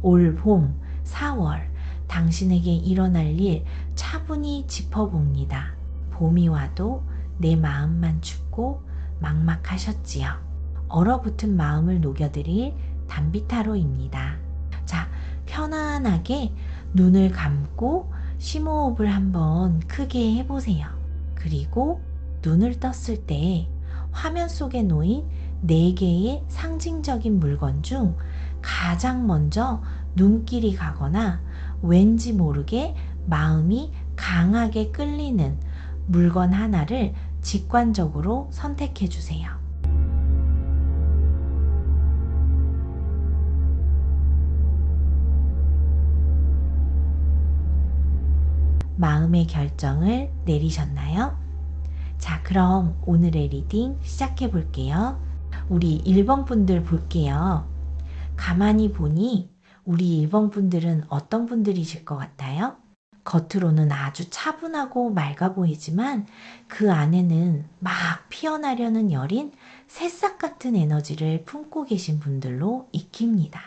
올 봄 4월 당신에게 일어날 일 차분히 짚어봅니다. 봄이 와도 내 마음만 춥고 막막하셨지요. 얼어붙은 마음을 녹여드릴 단비타로입니다. 자, 편안하게 눈을 감고 심호흡을 한번 크게 해보세요. 그리고 눈을 떴을 때 화면 속에 놓인 4개의 상징적인 물건 중 가장 먼저 눈길이 가거나 왠지 모르게 마음이 강하게 끌리는 물건 하나를 직관적으로 선택해 주세요. 마음의 결정을 내리셨나요? 자, 그럼 오늘의 리딩 시작해 볼게요. 우리 1번 분들 볼게요. 가만히 보니 우리 1번 분들은 어떤 분들이실 것 같아요? 겉으로는 아주 차분하고 맑아 보이지만 그 안에는 막 피어나려는 여린 새싹 같은 에너지를 품고 계신 분들로 익힙니다.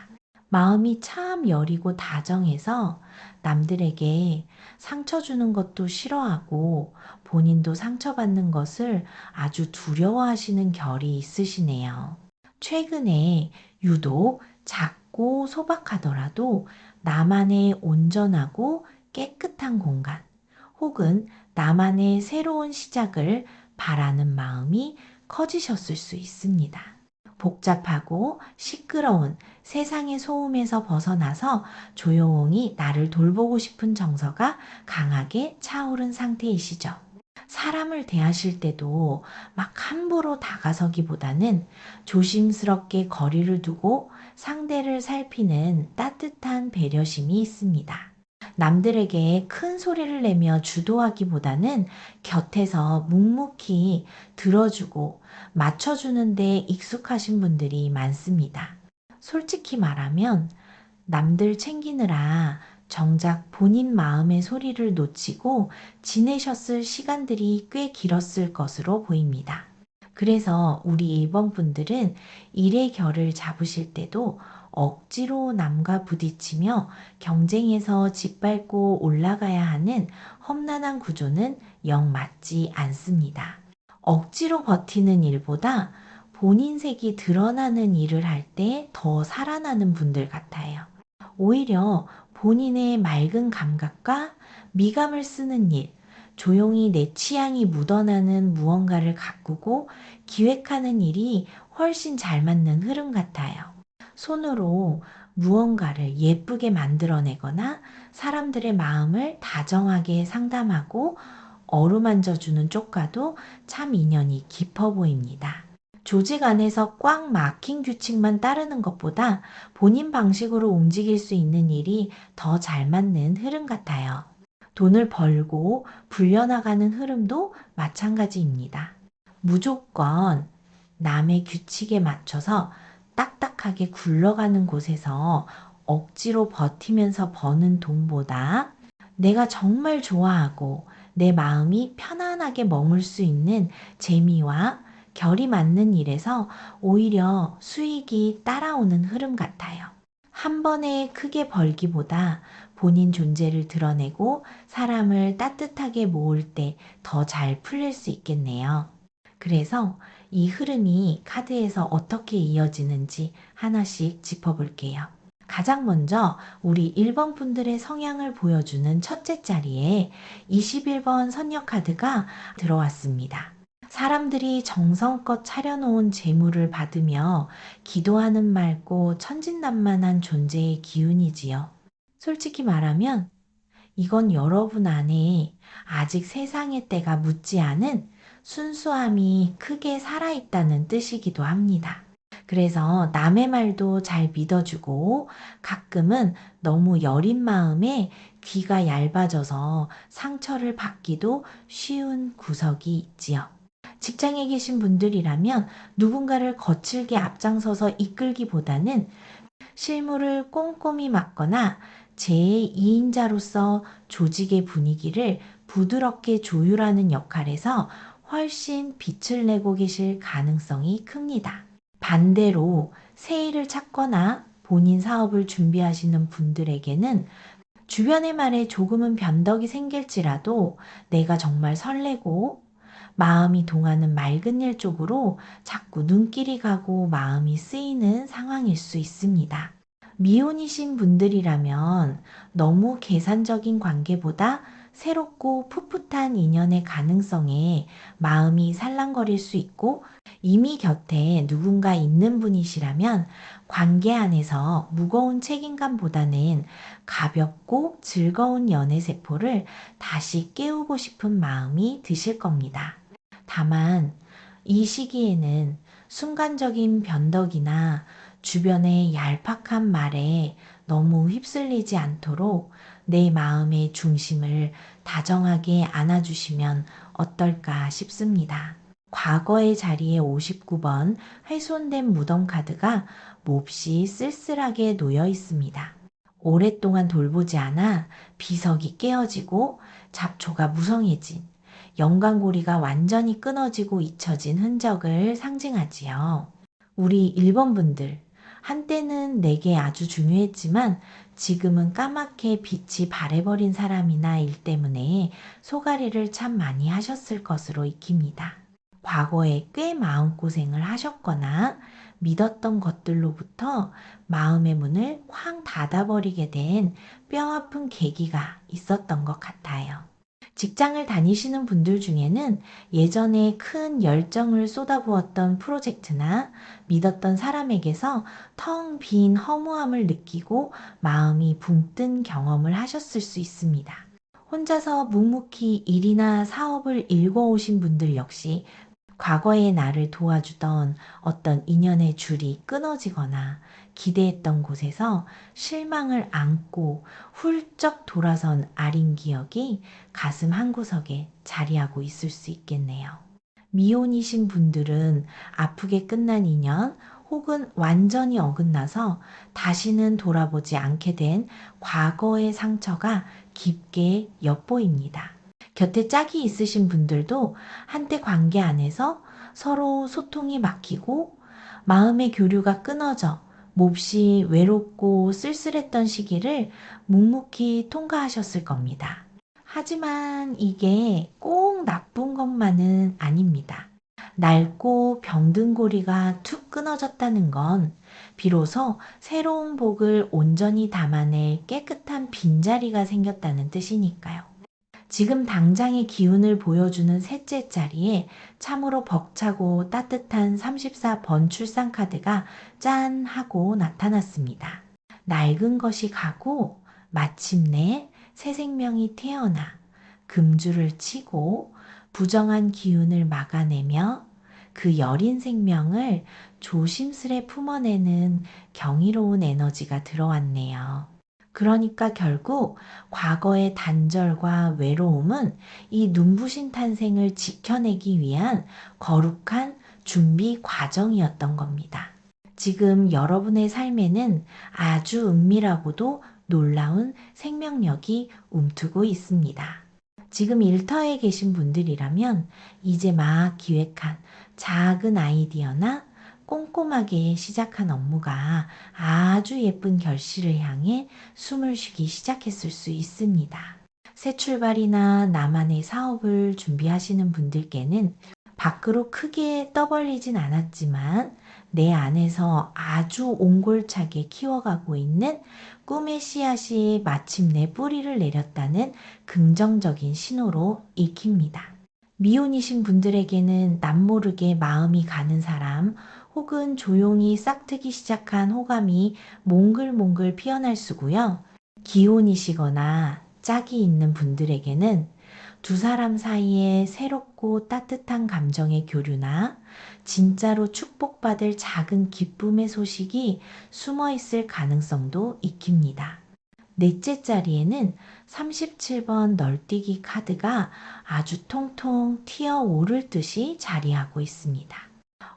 마음이 참 여리고 다정해서 남들에게 상처 주는 것도 싫어하고 본인도 상처받는 것을 아주 두려워하시는 결이 있으시네요. 최근에 유독 작고 소박하더라도 나만의 온전하고 깨끗한 공간 혹은 나만의 새로운 시작을 바라는 마음이 커지셨을 수 있습니다. 복잡하고 시끄러운 세상의 소음에서 벗어나서 조용히 나를 돌보고 싶은 정서가 강하게 차오른 상태이시죠. 사람을 대하실 때도 막 함부로 다가서기보다는 조심스럽게 거리를 두고 상대를 살피는 따뜻한 배려심이 있습니다. 남들에게 큰 소리를 내며 주도하기보다는 곁에서 묵묵히 들어주고 맞춰주는 데 익숙하신 분들이 많습니다. 솔직히 말하면 남들 챙기느라 정작 본인 마음의 소리를 놓치고 지내셨을 시간들이 꽤 길었을 것으로 보입니다. 그래서 우리 1번 분들은 일의 결을 잡으실 때도 억지로 남과 부딪히며 경쟁에서 짓밟고 올라가야 하는 험난한 구조는 영 맞지 않습니다. 억지로 버티는 일보다 본인 색이 드러나는 일을 할 때 더 살아나는 분들 같아요. 오히려 본인의 맑은 감각과 미감을 쓰는 일, 조용히 내 취향이 묻어나는 무언가를 가꾸고 기획하는 일이 훨씬 잘 맞는 흐름 같아요. 손으로 무언가를 예쁘게 만들어내거나 사람들의 마음을 다정하게 상담하고 어루만져주는 쪽과도 참 인연이 깊어 보입니다. 조직 안에서 꽉 막힌 규칙만 따르는 것보다 본인 방식으로 움직일 수 있는 일이 더 잘 맞는 흐름 같아요. 돈을 벌고 불려나가는 흐름도 마찬가지입니다. 무조건 남의 규칙에 맞춰서 딱딱하게 굴러가는 곳에서 억지로 버티면서 버는 돈보다 내가 정말 좋아하고 내 마음이 편안하게 머물 수 있는 재미와 결이 맞는 일에서 오히려 수익이 따라오는 흐름 같아요. 한 번에 크게 벌기보다 본인 존재를 드러내고 사람을 따뜻하게 모을 때 더 잘 풀릴 수 있겠네요. 그래서 이 흐름이 카드에서 어떻게 이어지는지 하나씩 짚어볼게요. 가장 먼저 우리 1번 분들의 성향을 보여주는 첫째 자리에 21번 선녀 카드가 들어왔습니다. 사람들이 정성껏 차려놓은 재물을 받으며 기도하는 맑고 천진난만한 존재의 기운이지요. 솔직히 말하면 이건 여러분 안에 아직 세상의 때가 묻지 않은 순수함이 크게 살아있다는 뜻이기도 합니다. 그래서 남의 말도 잘 믿어주고 가끔은 너무 여린 마음에 귀가 얇아져서 상처를 받기도 쉬운 구석이 있지요. 직장에 계신 분들이라면 누군가를 거칠게 앞장서서 이끌기보다는 실무를 꼼꼼히 맡거나 제2인자로서 조직의 분위기를 부드럽게 조율하는 역할에서 훨씬 빛을 내고 계실 가능성이 큽니다. 반대로 새 일을 찾거나 본인 사업을 준비하시는 분들에게는 주변의 말에 조금은 변덕이 생길지라도 내가 정말 설레고 마음이 동하는 맑은 일 쪽으로 자꾸 눈길이 가고 마음이 쓰이는 상황일 수 있습니다. 미혼이신 분들이라면 너무 계산적인 관계보다 새롭고 풋풋한 인연의 가능성에 마음이 살랑거릴 수 있고, 이미 곁에 누군가 있는 분이시라면 관계 안에서 무거운 책임감보다는 가볍고 즐거운 연애 세포를 다시 깨우고 싶은 마음이 드실 겁니다. 다만 이 시기에는 순간적인 변덕이나 주변의 얄팍한 말에 너무 휩쓸리지 않도록 내 마음의 중심을 다정하게 안아주시면 어떨까 싶습니다. 과거의 자리에 59번 훼손된 무덤 카드가 몹시 쓸쓸하게 놓여 있습니다. 오랫동안 돌보지 않아 비석이 깨어지고 잡초가 무성해진, 연관고리가 완전히 끊어지고 잊혀진 흔적을 상징하지요. 우리 1번 분들, 한때는 내게 아주 중요했지만 지금은 까맣게 빛이 바래버린 사람이나 일 때문에 소가리를 참 많이 하셨을 것으로 익힙니다. 과거에 꽤 마음고생을 하셨거나 믿었던 것들로부터 마음의 문을 확 닫아버리게 된 뼈아픈 계기가 있었던 것 같아요. 직장을 다니시는 분들 중에는 예전에 큰 열정을 쏟아부었던 프로젝트나 믿었던 사람에게서 텅 빈 허무함을 느끼고 마음이 붕 뜬 경험을 하셨을 수 있습니다. 혼자서 묵묵히 일이나 사업을 일궈오신 분들 역시 과거의 나를 도와주던 어떤 인연의 줄이 끊어지거나 기대했던 곳에서 실망을 안고 훌쩍 돌아선 아린 기억이 가슴 한구석에 자리하고 있을 수 있겠네요. 미혼이신 분들은 아프게 끝난 인연 혹은 완전히 어긋나서 다시는 돌아보지 않게 된 과거의 상처가 깊게 엿보입니다. 곁에 짝이 있으신 분들도 한때 관계 안에서 서로 소통이 막히고 마음의 교류가 끊어져 몹시 외롭고 쓸쓸했던 시기를 묵묵히 통과하셨을 겁니다. 하지만 이게 꼭 나쁜 것만은 아닙니다. 낡고 병든 고리가 툭 끊어졌다는 건 비로소 새로운 복을 온전히 담아낼 깨끗한 빈자리가 생겼다는 뜻이니까요. 지금 당장의 기운을 보여주는 셋째 자리에 참으로 벅차고 따뜻한 34번 출산 카드가 짠 하고 나타났습니다. 낡은 것이 가고 마침내 새 생명이 태어나 금줄을 치고 부정한 기운을 막아내며 그 여린 생명을 조심스레 품어내는 경이로운 에너지가 들어왔네요. 그러니까 결국 과거의 단절과 외로움은 이 눈부신 탄생을 지켜내기 위한 거룩한 준비 과정이었던 겁니다. 지금 여러분의 삶에는 아주 은밀하고도 놀라운 생명력이 움트고 있습니다. 지금 일터에 계신 분들이라면 이제 막 기획한 작은 아이디어나 꼼꼼하게 시작한 업무가 아주 예쁜 결실을 향해 숨을 쉬기 시작했을 수 있습니다. 새 출발이나 나만의 사업을 준비하시는 분들께는 밖으로 크게 떠벌리진 않았지만 내 안에서 아주 옹골차게 키워가고 있는 꿈의 씨앗이 마침내 뿌리를 내렸다는 긍정적인 신호로 읽힙니다. 미혼이신 분들에게는 남모르게 마음이 가는 사람 혹은 조용히 싹트기 시작한 호감이 몽글몽글 피어날 수고요. 기혼이시거나 짝이 있는 분들에게는 두 사람 사이에 새롭고 따뜻한 감정의 교류나 진짜로 축복받을 작은 기쁨의 소식이 숨어 있을 가능성도 익힙니다. 넷째 자리에는 37번 널뛰기 카드가 아주 통통 튀어 오를 듯이 자리하고 있습니다.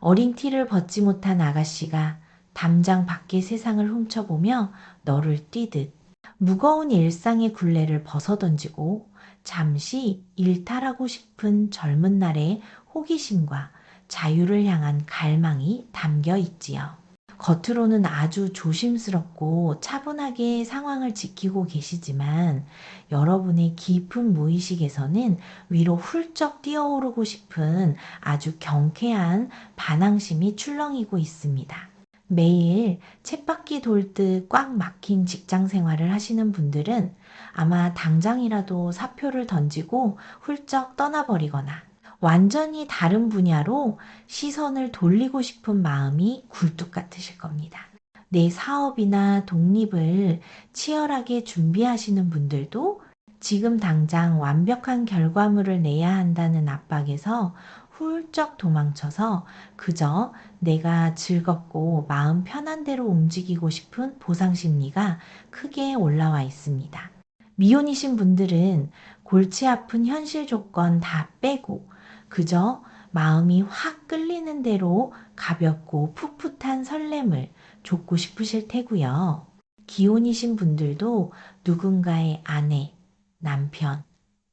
어린 티를 벗지 못한 아가씨가 담장 밖의 세상을 훔쳐보며 너를 뛰듯 무거운 일상의 굴레를 벗어던지고 잠시 일탈하고 싶은 젊은 날의 호기심과 자유를 향한 갈망이 담겨 있지요. 겉으로는 아주 조심스럽고 차분하게 상황을 지키고 계시지만 여러분의 깊은 무의식에서는 위로 훌쩍 뛰어오르고 싶은 아주 경쾌한 반항심이 출렁이고 있습니다. 매일 쳇바퀴 돌듯 꽉 막힌 직장 생활을 하시는 분들은 아마 당장이라도 사표를 던지고 훌쩍 떠나버리거나 완전히 다른 분야로 시선을 돌리고 싶은 마음이 굴뚝 같으실 겁니다. 내 사업이나 독립을 치열하게 준비하시는 분들도 지금 당장 완벽한 결과물을 내야 한다는 압박에서 훌쩍 도망쳐서 그저 내가 즐겁고 마음 편한 대로 움직이고 싶은 보상 심리가 크게 올라와 있습니다. 미혼이신 분들은 골치 아픈 현실 조건 다 빼고 그저 마음이 확 끌리는 대로 가볍고 풋풋한 설렘을 줬고 싶으실 테고요. 기혼이신 분들도 누군가의 아내, 남편,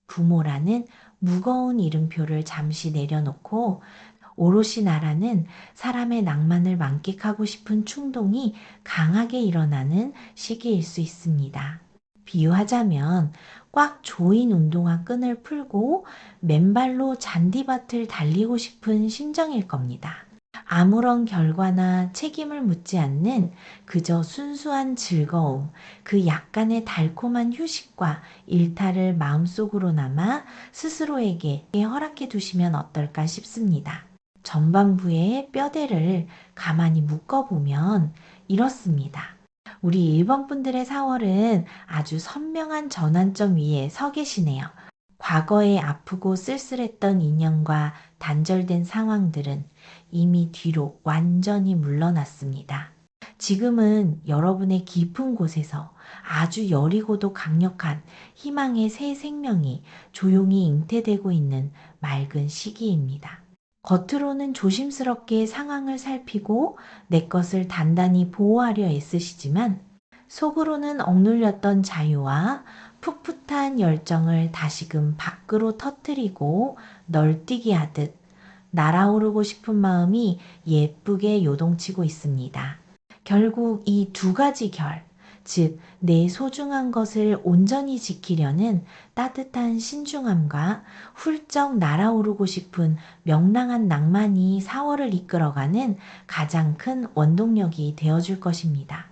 부모라는 무거운 이름표를 잠시 내려놓고 오롯이 나라는 사람의 낭만을 만끽하고 싶은 충동이 강하게 일어나는 시기일 수 있습니다. 비유하자면 꽉 조인 운동화 끈을 풀고 맨발로 잔디밭을 달리고 싶은 심정일 겁니다. 아무런 결과나 책임을 묻지 않는 그저 순수한 즐거움, 그 약간의 달콤한 휴식과 일탈을 마음속으로나마 스스로에게 허락해 두시면 어떨까 싶습니다. 전반부의 뼈대를 가만히 묶어보면 이렇습니다. 우리 1번 분들의 4월은 아주 선명한 전환점 위에 서 계시네요. 과거에 아프고 쓸쓸했던 인연과 단절된 상황들은 이미 뒤로 완전히 물러났습니다. 지금은 여러분의 깊은 곳에서 아주 여리고도 강력한 희망의 새 생명이 조용히 잉태되고 있는 맑은 시기입니다. 겉으로는 조심스럽게 상황을 살피고 내 것을 단단히 보호하려 애쓰시지만 속으로는 억눌렸던 자유와 풋풋한 열정을 다시금 밖으로 터뜨리고 널뛰기 하듯 날아오르고 싶은 마음이 예쁘게 요동치고 있습니다. 결국 이 두 가지 즉, 내 소중한 것을 온전히 지키려는 따뜻한 신중함과 훌쩍 날아오르고 싶은 명랑한 낭만이 4월을 이끌어가는 가장 큰 원동력이 되어줄 것입니다.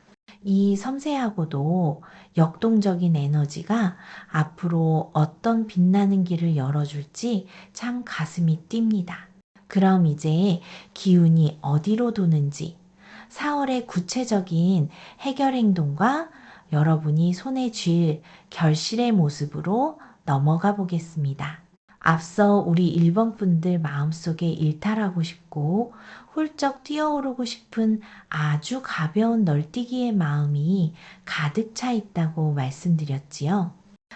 이 섬세하고도 역동적인 에너지가 앞으로 어떤 빛나는 길을 열어줄지 참 가슴이 뜁니다. 그럼 이제 기운이 어디로 도는지 4월의 구체적인 해결 행동과 여러분이 손에 쥘 결실의 모습으로 넘어가 보겠습니다. 앞서 우리 1번 분들 마음속에 일탈하고 싶고 훌쩍 뛰어오르고 싶은 아주 가벼운 널뛰기의 마음이 가득 차 있다고 말씀드렸지요.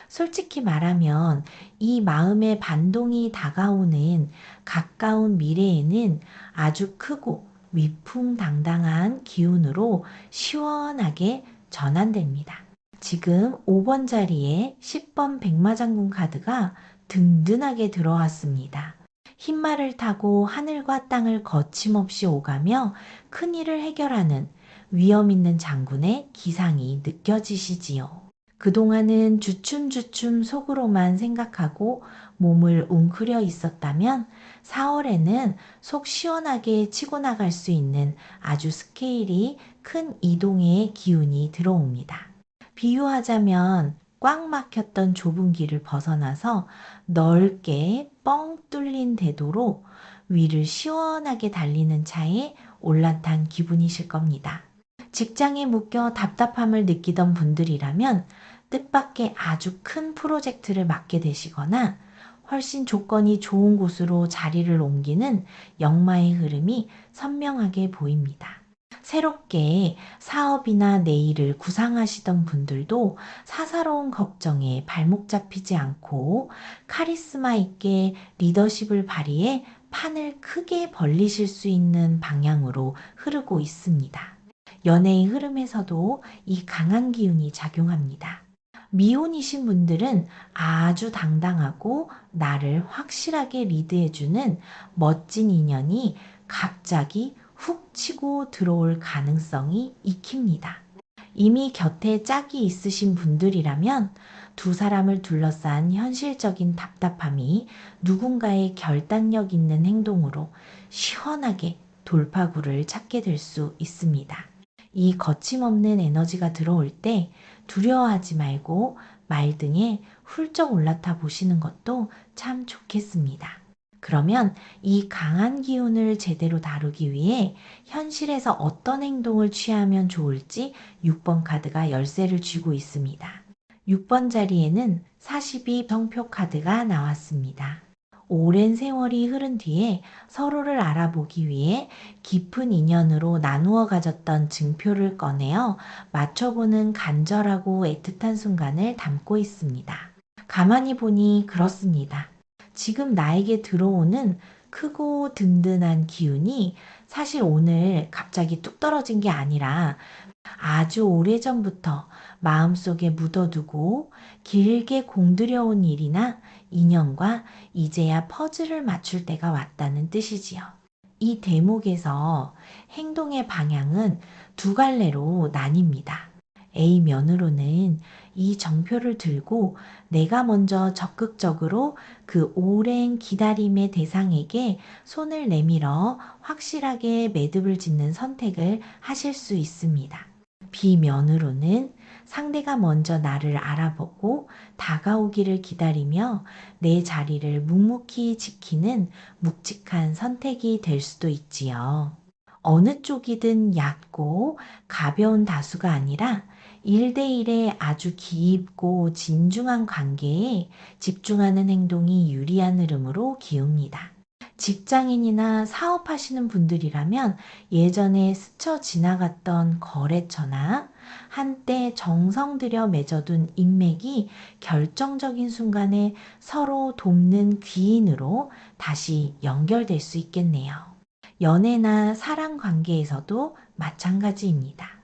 솔직히 말하면 이 마음의 반동이 다가오는 가까운 미래에는 아주 크고 위풍당당한 기운으로 시원하게 전환됩니다. 지금 5번 자리에 10번 백마장군 카드가 든든하게 들어왔습니다. 흰말을 타고 하늘과 땅을 거침없이 오가며 큰일을 해결하는 위험 있는 장군의 기상이 느껴지시지요. 그동안은 주춤주춤 속으로만 생각하고 몸을 웅크려 있었다면 4월에는 속 시원하게 치고 나갈 수 있는 아주 스케일이 큰 이동의 기운이 들어옵니다. 비유하자면 꽉 막혔던 좁은 길을 벗어나서 넓게 뻥 뚫린 대도로 위를 시원하게 달리는 차에 올라탄 기분이실 겁니다. 직장에 묶여 답답함을 느끼던 분들이라면 뜻밖의 아주 큰 프로젝트를 맡게 되시거나 훨씬 조건이 좋은 곳으로 자리를 옮기는 역마의 흐름이 선명하게 보입니다. 새롭게 사업이나 내일을 구상하시던 분들도 사사로운 걱정에 발목 잡히지 않고 카리스마 있게 리더십을 발휘해 판을 크게 벌리실 수 있는 방향으로 흐르고 있습니다. 연애의 흐름에서도 이 강한 기운이 작용합니다. 미혼이신 분들은 아주 당당하고 나를 확실하게 리드해주는 멋진 인연이 갑자기 훅 치고 들어올 가능성이 익힙니다. 이미 곁에 짝이 있으신 분들이라면 두 사람을 둘러싼 현실적인 답답함이 누군가의 결단력 있는 행동으로 시원하게 돌파구를 찾게 될 수 있습니다. 이 거침없는 에너지가 들어올 때 두려워하지 말고 말등에 훌쩍 올라타 보시는 것도 참 좋겠습니다. 그러면 이 강한 기운을 제대로 다루기 위해 현실에서 어떤 행동을 취하면 좋을지 6번 카드가 열쇠를 쥐고 있습니다. 6번 자리에는 42 성표 카드가 나왔습니다. 오랜 세월이 흐른 뒤에 서로를 알아보기 위해 깊은 인연으로 나누어 가졌던 증표를 꺼내어 맞춰보는 간절하고 애틋한 순간을 담고 있습니다. 가만히 보니 그렇습니다. 지금 나에게 들어오는 크고 든든한 기운이 사실 오늘 갑자기 뚝 떨어진 게 아니라 아주 오래전부터 마음속에 묻어두고 길게 공들여온 일이나 인연과 이제야 퍼즐을 맞출 때가 왔다는 뜻이지요. 이 대목에서 행동의 방향은 두 갈래로 나뉩니다. A면으로는 이 정표를 들고 내가 먼저 적극적으로 그 오랜 기다림의 대상에게 손을 내밀어 확실하게 매듭을 짓는 선택을 하실 수 있습니다. B면으로는 상대가 먼저 나를 알아보고 다가오기를 기다리며 내 자리를 묵묵히 지키는 묵직한 선택이 될 수도 있지요. 어느 쪽이든 얕고 가벼운 다수가 아니라 1대1의 아주 깊고 진중한 관계에 집중하는 행동이 유리한 흐름으로 기웁니다. 직장인이나 사업하시는 분들이라면 예전에 스쳐 지나갔던 거래처나 한때 정성 들여 맺어둔 인맥이 결정적인 순간에 서로 돕는 귀인으로 다시 연결될 수 있겠네요. 연애나 사랑 관계에서도 마찬가지입니다.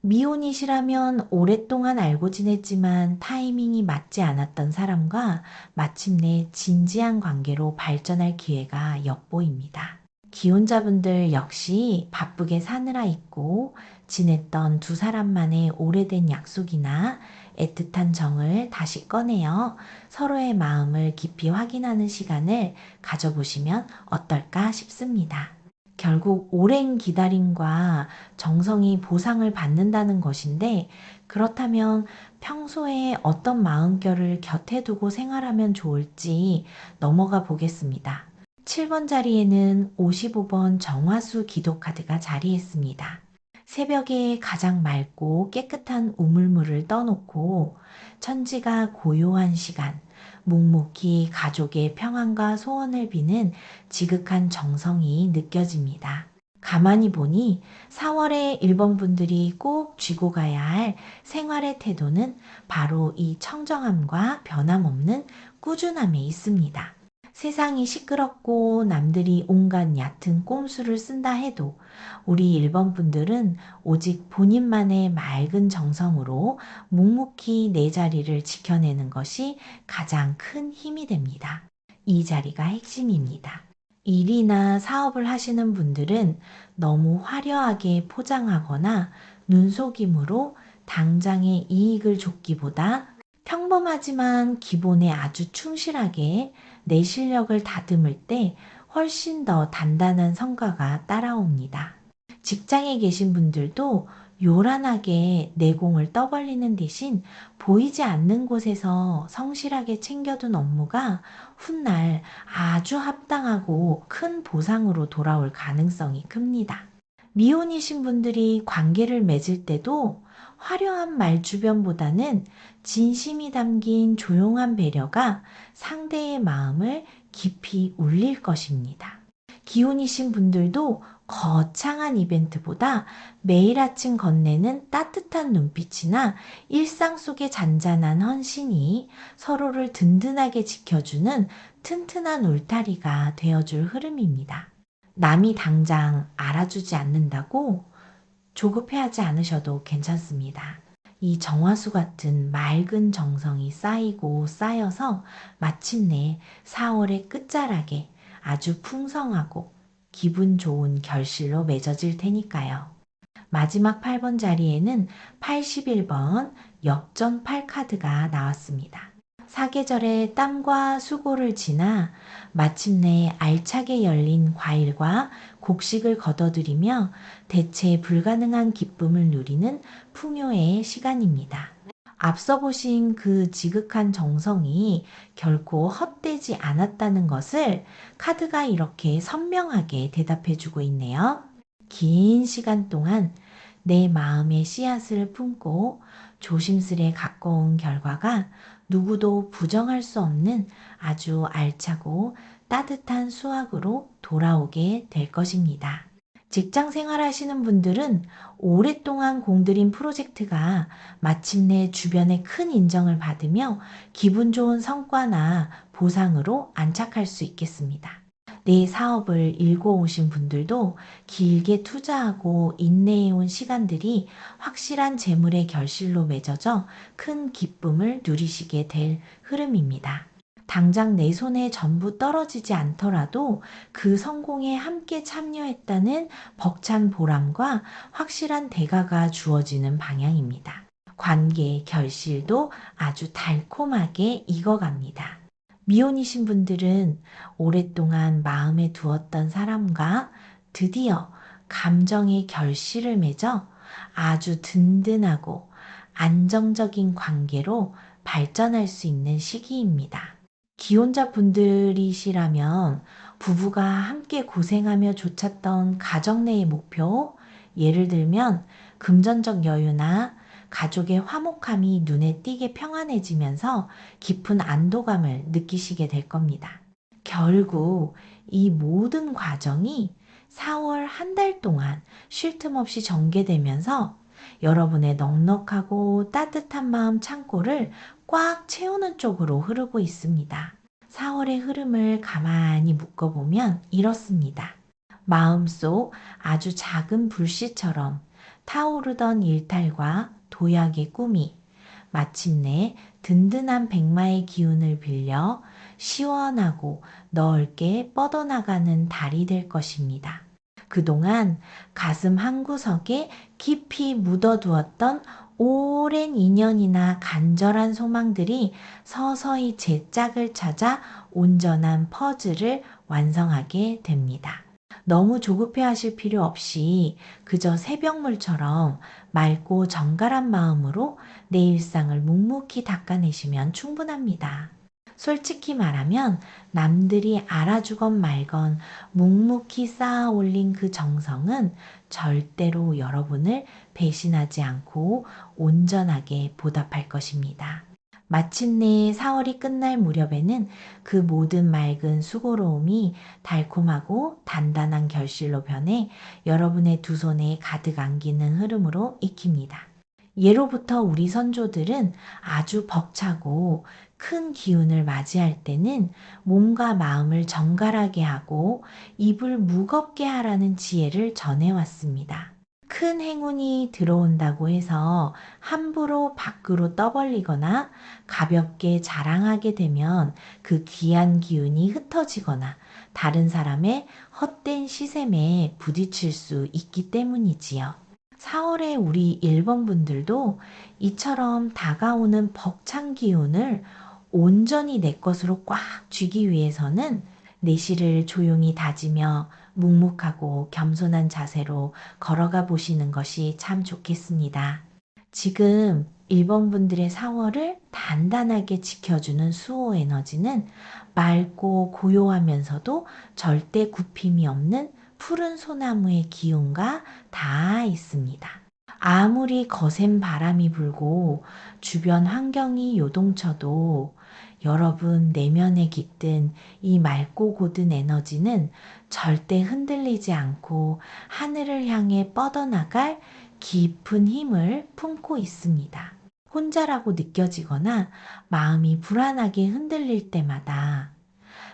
미혼이시라면 오랫동안 알고 지냈지만 타이밍이 맞지 않았던 사람과 마침내 진지한 관계로 발전할 기회가 엿보입니다. 기혼자분들 역시 바쁘게 사느라 잊고 지냈던 두 사람만의 오래된 약속이나 애틋한 정을 다시 꺼내어 서로의 마음을 깊이 확인하는 시간을 가져보시면 어떨까 싶습니다. 결국 오랜 기다림과 정성이 보상을 받는다는 것인데, 그렇다면 평소에 어떤 마음결을 곁에 두고 생활하면 좋을지 넘어가 보겠습니다. 7번 자리에는 55번 정화수 기도 카드가 자리했습니다. 새벽에 가장 맑고 깨끗한 우물물을 떠놓고 천지가 고요한 시간, 묵묵히 가족의 평안과 소원을 비는 지극한 정성이 느껴집니다. 가만히 보니 4월에 1번 분들이 꼭 쥐고 가야 할 생활의 태도는 바로 이 청정함과 변함없는 꾸준함에 있습니다. 세상이 시끄럽고 남들이 온갖 얕은 꼼수를 쓴다 해도 우리 1번 분들은 오직 본인만의 맑은 정성으로 묵묵히 내 자리를 지켜내는 것이 가장 큰 힘이 됩니다. 이 자리가 핵심입니다. 일이나 사업을 하시는 분들은 너무 화려하게 포장하거나 눈속임으로 당장의 이익을 줬기보다 평범하지만 기본에 아주 충실하게 내 실력을 다듬을 때 훨씬 더 단단한 성과가 따라옵니다. 직장에 계신 분들도 요란하게 내공을 떠벌리는 대신 보이지 않는 곳에서 성실하게 챙겨둔 업무가 훗날 아주 합당하고 큰 보상으로 돌아올 가능성이 큽니다. 미혼이신 분들이 관계를 맺을 때도 화려한 말 주변보다는 진심이 담긴 조용한 배려가 상대의 마음을 깊이 울릴 것입니다. 기혼이신 분들도 거창한 이벤트보다 매일 아침 건네는 따뜻한 눈빛이나 일상 속의 잔잔한 헌신이 서로를 든든하게 지켜주는 튼튼한 울타리가 되어줄 흐름입니다. 남이 당장 알아주지 않는다고 조급해하지 않으셔도 괜찮습니다. 이 정화수 같은 맑은 정성이 쌓이고 쌓여서 마침내 4월의 끝자락에 아주 풍성하고 기분 좋은 결실로 맺어질 테니까요. 마지막 8번 자리에는 81번 역전 8카드가 나왔습니다. 사계절의 땀과 수고를 지나 마침내 알차게 열린 과일과 곡식을 거둬들이며 대체 불가능한 기쁨을 누리는 풍요의 시간입니다. 앞서 보신 그 지극한 정성이 결코 헛되지 않았다는 것을 카드가 이렇게 선명하게 대답해 주고 있네요. 긴 시간 동안 내 마음의 씨앗을 품고 조심스레 가꿔온 결과가 누구도 부정할 수 없는 아주 알차고 따뜻한 수확으로 돌아오게 될 것입니다. 직장 생활하시는 분들은 오랫동안 공들인 프로젝트가 마침내 주변의 큰 인정을 받으며 기분 좋은 성과나 보상으로 안착할 수 있겠습니다. 내 사업을 일궈오신 분들도 길게 투자하고 인내해온 시간들이 확실한 재물의 결실로 맺어져 큰 기쁨을 누리시게 될 흐름입니다. 당장 내 손에 전부 떨어지지 않더라도 그 성공에 함께 참여했다는 벅찬 보람과 확실한 대가가 주어지는 방향입니다. 관계의 결실도 아주 달콤하게 익어갑니다. 미혼이신 분들은 오랫동안 마음에 두었던 사람과 드디어 감정의 결실을 맺어 아주 든든하고 안정적인 관계로 발전할 수 있는 시기입니다. 기혼자 분들이시라면 부부가 함께 고생하며 좇았던 가정 내의 목표, 예를 들면 금전적 여유나 가족의 화목함이 눈에 띄게 평안해지면서 깊은 안도감을 느끼시게 될 겁니다. 결국 이 모든 과정이 4월 한 달 동안 쉴 틈 없이 전개되면서 여러분의 넉넉하고 따뜻한 마음 창고를 꽉 채우는 쪽으로 흐르고 있습니다. 4월의 흐름을 가만히 묶어보면 이렇습니다. 마음속 아주 작은 불씨처럼 타오르던 일탈과 도약의 꿈이 마침내 든든한 백마의 기운을 빌려 시원하고 넓게 뻗어나가는 달이 될 것입니다. 그동안 가슴 한구석에 깊이 묻어두었던 오랜 인연이나 간절한 소망들이 서서히 제 짝을 찾아 온전한 퍼즐을 완성하게 됩니다. 너무 조급해 하실 필요 없이 그저 새벽물처럼 맑고 정갈한 마음으로 내 일상을 묵묵히 닦아내시면 충분합니다. 솔직히 말하면 남들이 알아주건 말건 묵묵히 쌓아 올린 그 정성은 절대로 여러분을 배신하지 않고 온전하게 보답할 것입니다. 마침내 4월이 끝날 무렵에는 그 모든 맑은 수고로움이 달콤하고 단단한 결실로 변해 여러분의 두 손에 가득 안기는 흐름으로 익힙니다. 예로부터 우리 선조들은 아주 벅차고 큰 기운을 맞이할 때는 몸과 마음을 정갈하게 하고 입을 무겁게 하라는 지혜를 전해왔습니다. 큰 행운이 들어온다고 해서 함부로 밖으로 떠벌리거나 가볍게 자랑하게 되면 그 귀한 기운이 흩어지거나 다른 사람의 헛된 시샘에 부딪힐 수 있기 때문이지요. 4월에 우리 1번 분들도 이처럼 다가오는 벅찬 기운을 온전히 내 것으로 꽉 쥐기 위해서는 내실을 조용히 다지며 묵묵하고 겸손한 자세로 걸어가 보시는 것이 참 좋겠습니다. 지금 1번 분들의 4월을 단단하게 지켜주는 수호 에너지는 맑고 고요하면서도 절대 굽힘이 없는 푸른 소나무의 기운과 다 있습니다. 아무리 거센 바람이 불고 주변 환경이 요동쳐도 여러분 내면에 깃든 이 맑고 고든 에너지는 절대 흔들리지 않고 하늘을 향해 뻗어나갈 깊은 힘을 품고 있습니다. 혼자라고 느껴지거나 마음이 불안하게 흔들릴 때마다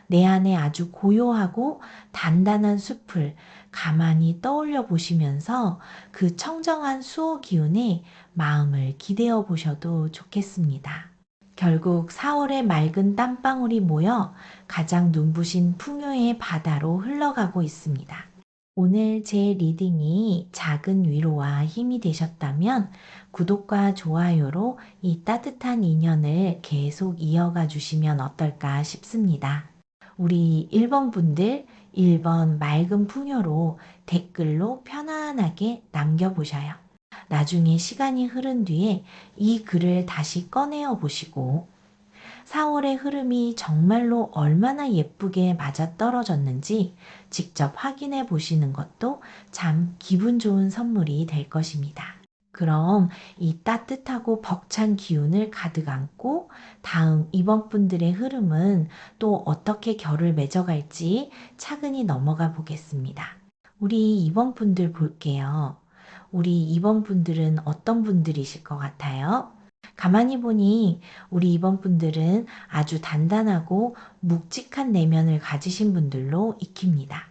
내 안에 아주 고요하고 단단한 숲을 가만히 떠올려 보시면서 그 청정한 수호 기운에 마음을 기대어 보셔도 좋겠습니다. 결국 4월의 맑은 땀방울이 모여 가장 눈부신 풍요의 바다로 흘러가고 있습니다. 오늘 제 리딩이 작은 위로와 힘이 되셨다면 구독과 좋아요로 이 따뜻한 인연을 계속 이어가 주시면 어떨까 싶습니다. 우리 1번 분들 1번 맑은 풍요로 댓글로 편안하게 남겨보셔요. 나중에 시간이 흐른 뒤에 이 글을 다시 꺼내어 보시고 4월의 흐름이 정말로 얼마나 예쁘게 맞아떨어졌는지 직접 확인해 보시는 것도 참 기분 좋은 선물이 될 것입니다. 그럼 이 따뜻하고 벅찬 기운을 가득 안고 다음 이번 분들의 흐름은 또 어떻게 결을 맺어갈지 차근히 넘어가 보겠습니다. 우리 이번 분들 볼게요. 우리 이번 분들은 어떤 분들이실 것 같아요? 가만히 보니 우리 이번 분들은 아주 단단하고 묵직한 내면을 가지신 분들로 익힙니다.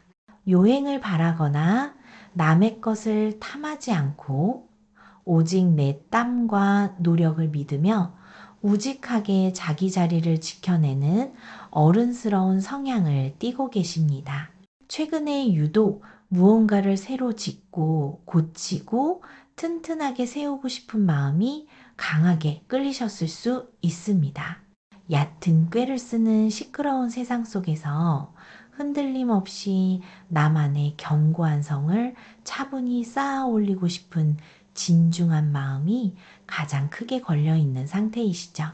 요행을 바라거나 남의 것을 탐하지 않고 오직 내 땀과 노력을 믿으며 우직하게 자기 자리를 지켜내는 어른스러운 성향을 띠고 계십니다. 최근에 유독 무언가를 새로 짓고 고치고 튼튼하게 세우고 싶은 마음이 강하게 끌리셨을 수 있습니다. 얕은 꾀를 쓰는 시끄러운 세상 속에서 흔들림 없이 나만의 견고한 성을 차분히 쌓아 올리고 싶은 진중한 마음이 가장 크게 걸려 있는 상태이시죠.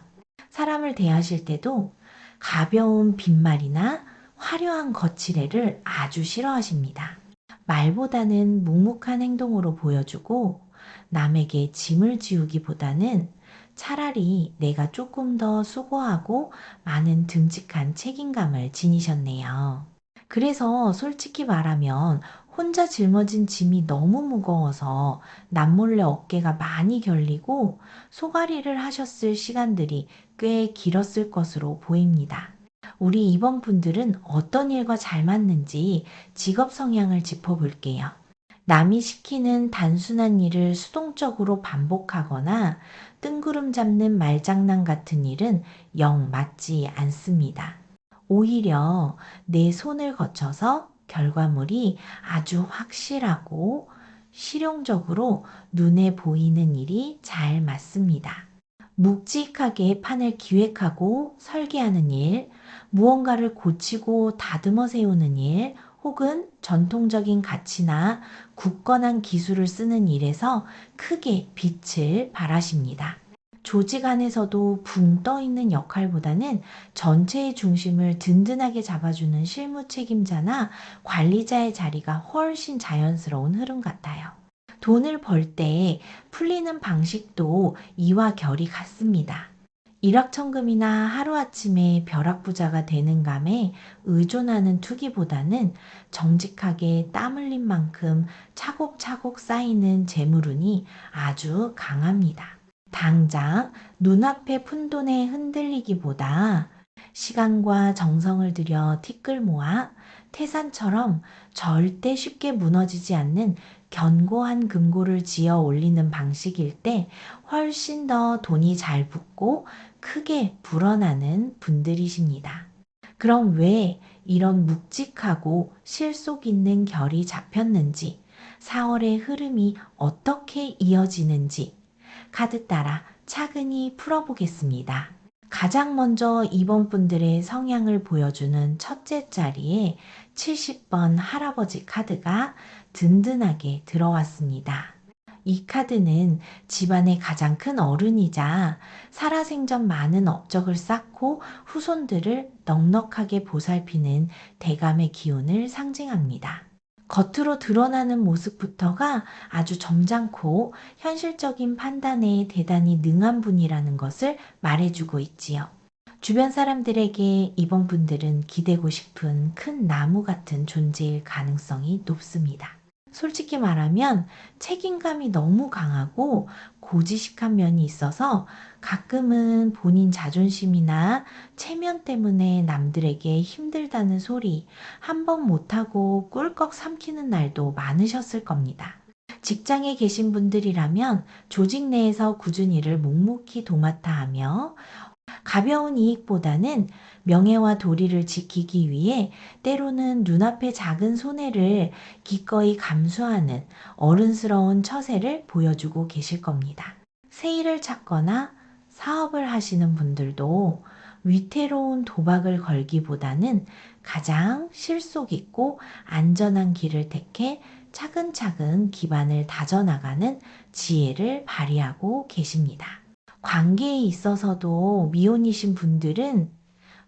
사람을 대하실 때도 가벼운 빈말이나 화려한 거칠애를 아주 싫어하십니다. 말보다는 묵묵한 행동으로 보여주고 남에게 짐을 지우기보다는 차라리 내가 조금 더 수고하고 많은 듬직한 책임감을 지니셨네요. 그래서 솔직히 말하면 혼자 짊어진 짐이 너무 무거워서 남몰래 어깨가 많이 결리고 소가리를 하셨을 시간들이 꽤 길었을 것으로 보입니다. 우리 이번 분들은 어떤 일과 잘 맞는지 직업 성향을 짚어볼게요. 남이 시키는 단순한 일을 수동적으로 반복하거나 뜬구름 잡는 말장난 같은 일은 영 맞지 않습니다. 오히려 내 손을 거쳐서 결과물이 아주 확실하고 실용적으로 눈에 보이는 일이 잘 맞습니다. 묵직하게 판을 기획하고 설계하는 일, 무언가를 고치고 다듬어 세우는 일, 혹은 전통적인 가치나 굳건한 기술을 쓰는 일에서 크게 빛을 발하십니다. 조직 안에서도 붕 떠 있는 역할보다는 전체의 중심을 든든하게 잡아주는 실무 책임자나 관리자의 자리가 훨씬 자연스러운 흐름 같아요. 돈을 벌 때 풀리는 방식도 이와 결이 같습니다. 일확천금이나 하루아침에 벼락부자가 되는 감에 의존하는 투기보다는 정직하게 땀 흘린 만큼 차곡차곡 쌓이는 재물운이 아주 강합니다. 당장 눈앞의 푼돈에 흔들리기보다 시간과 정성을 들여 티끌 모아 태산처럼 절대 쉽게 무너지지 않는 견고한 금고를 지어 올리는 방식일 때 훨씬 더 돈이 잘 붙고 크게 불어나는 분들이십니다. 그럼 왜 이런 묵직하고 실속 있는 결이 잡혔는지, 4월의 흐름이 어떻게 이어지는지 카드 따라 차근히 풀어보겠습니다. 가장 먼저 이번 분들의 성향을 보여주는 첫째 자리에 70번 할아버지 카드가 든든하게 들어왔습니다. 이 카드는 집안의 가장 큰 어른이자 살아생전 많은 업적을 쌓고 후손들을 넉넉하게 보살피는 대감의 기운을 상징합니다. 겉으로 드러나는 모습부터가 아주 점잖고 현실적인 판단에 대단히 능한 분이라는 것을 말해주고 있지요. 주변 사람들에게 이번 분들은 기대고 싶은 큰 나무 같은 존재일 가능성이 높습니다. 솔직히 말하면 책임감이 너무 강하고 고지식한 면이 있어서 가끔은 본인 자존심이나 체면 때문에 남들에게 힘들다는 소리 한 번 못하고 꿀꺽 삼키는 날도 많으셨을 겁니다. 직장에 계신 분들이라면 조직 내에서 굳은 일을 묵묵히 도맡아 하며 가벼운 이익보다는 명예와 도리를 지키기 위해 때로는 눈앞의 작은 손해를 기꺼이 감수하는 어른스러운 처세를 보여주고 계실 겁니다. 새 일을 찾거나 사업을 하시는 분들도 위태로운 도박을 걸기보다는 가장 실속 있고 안전한 길을 택해 차근차근 기반을 다져나가는 지혜를 발휘하고 계십니다. 관계에 있어서도 미혼이신 분들은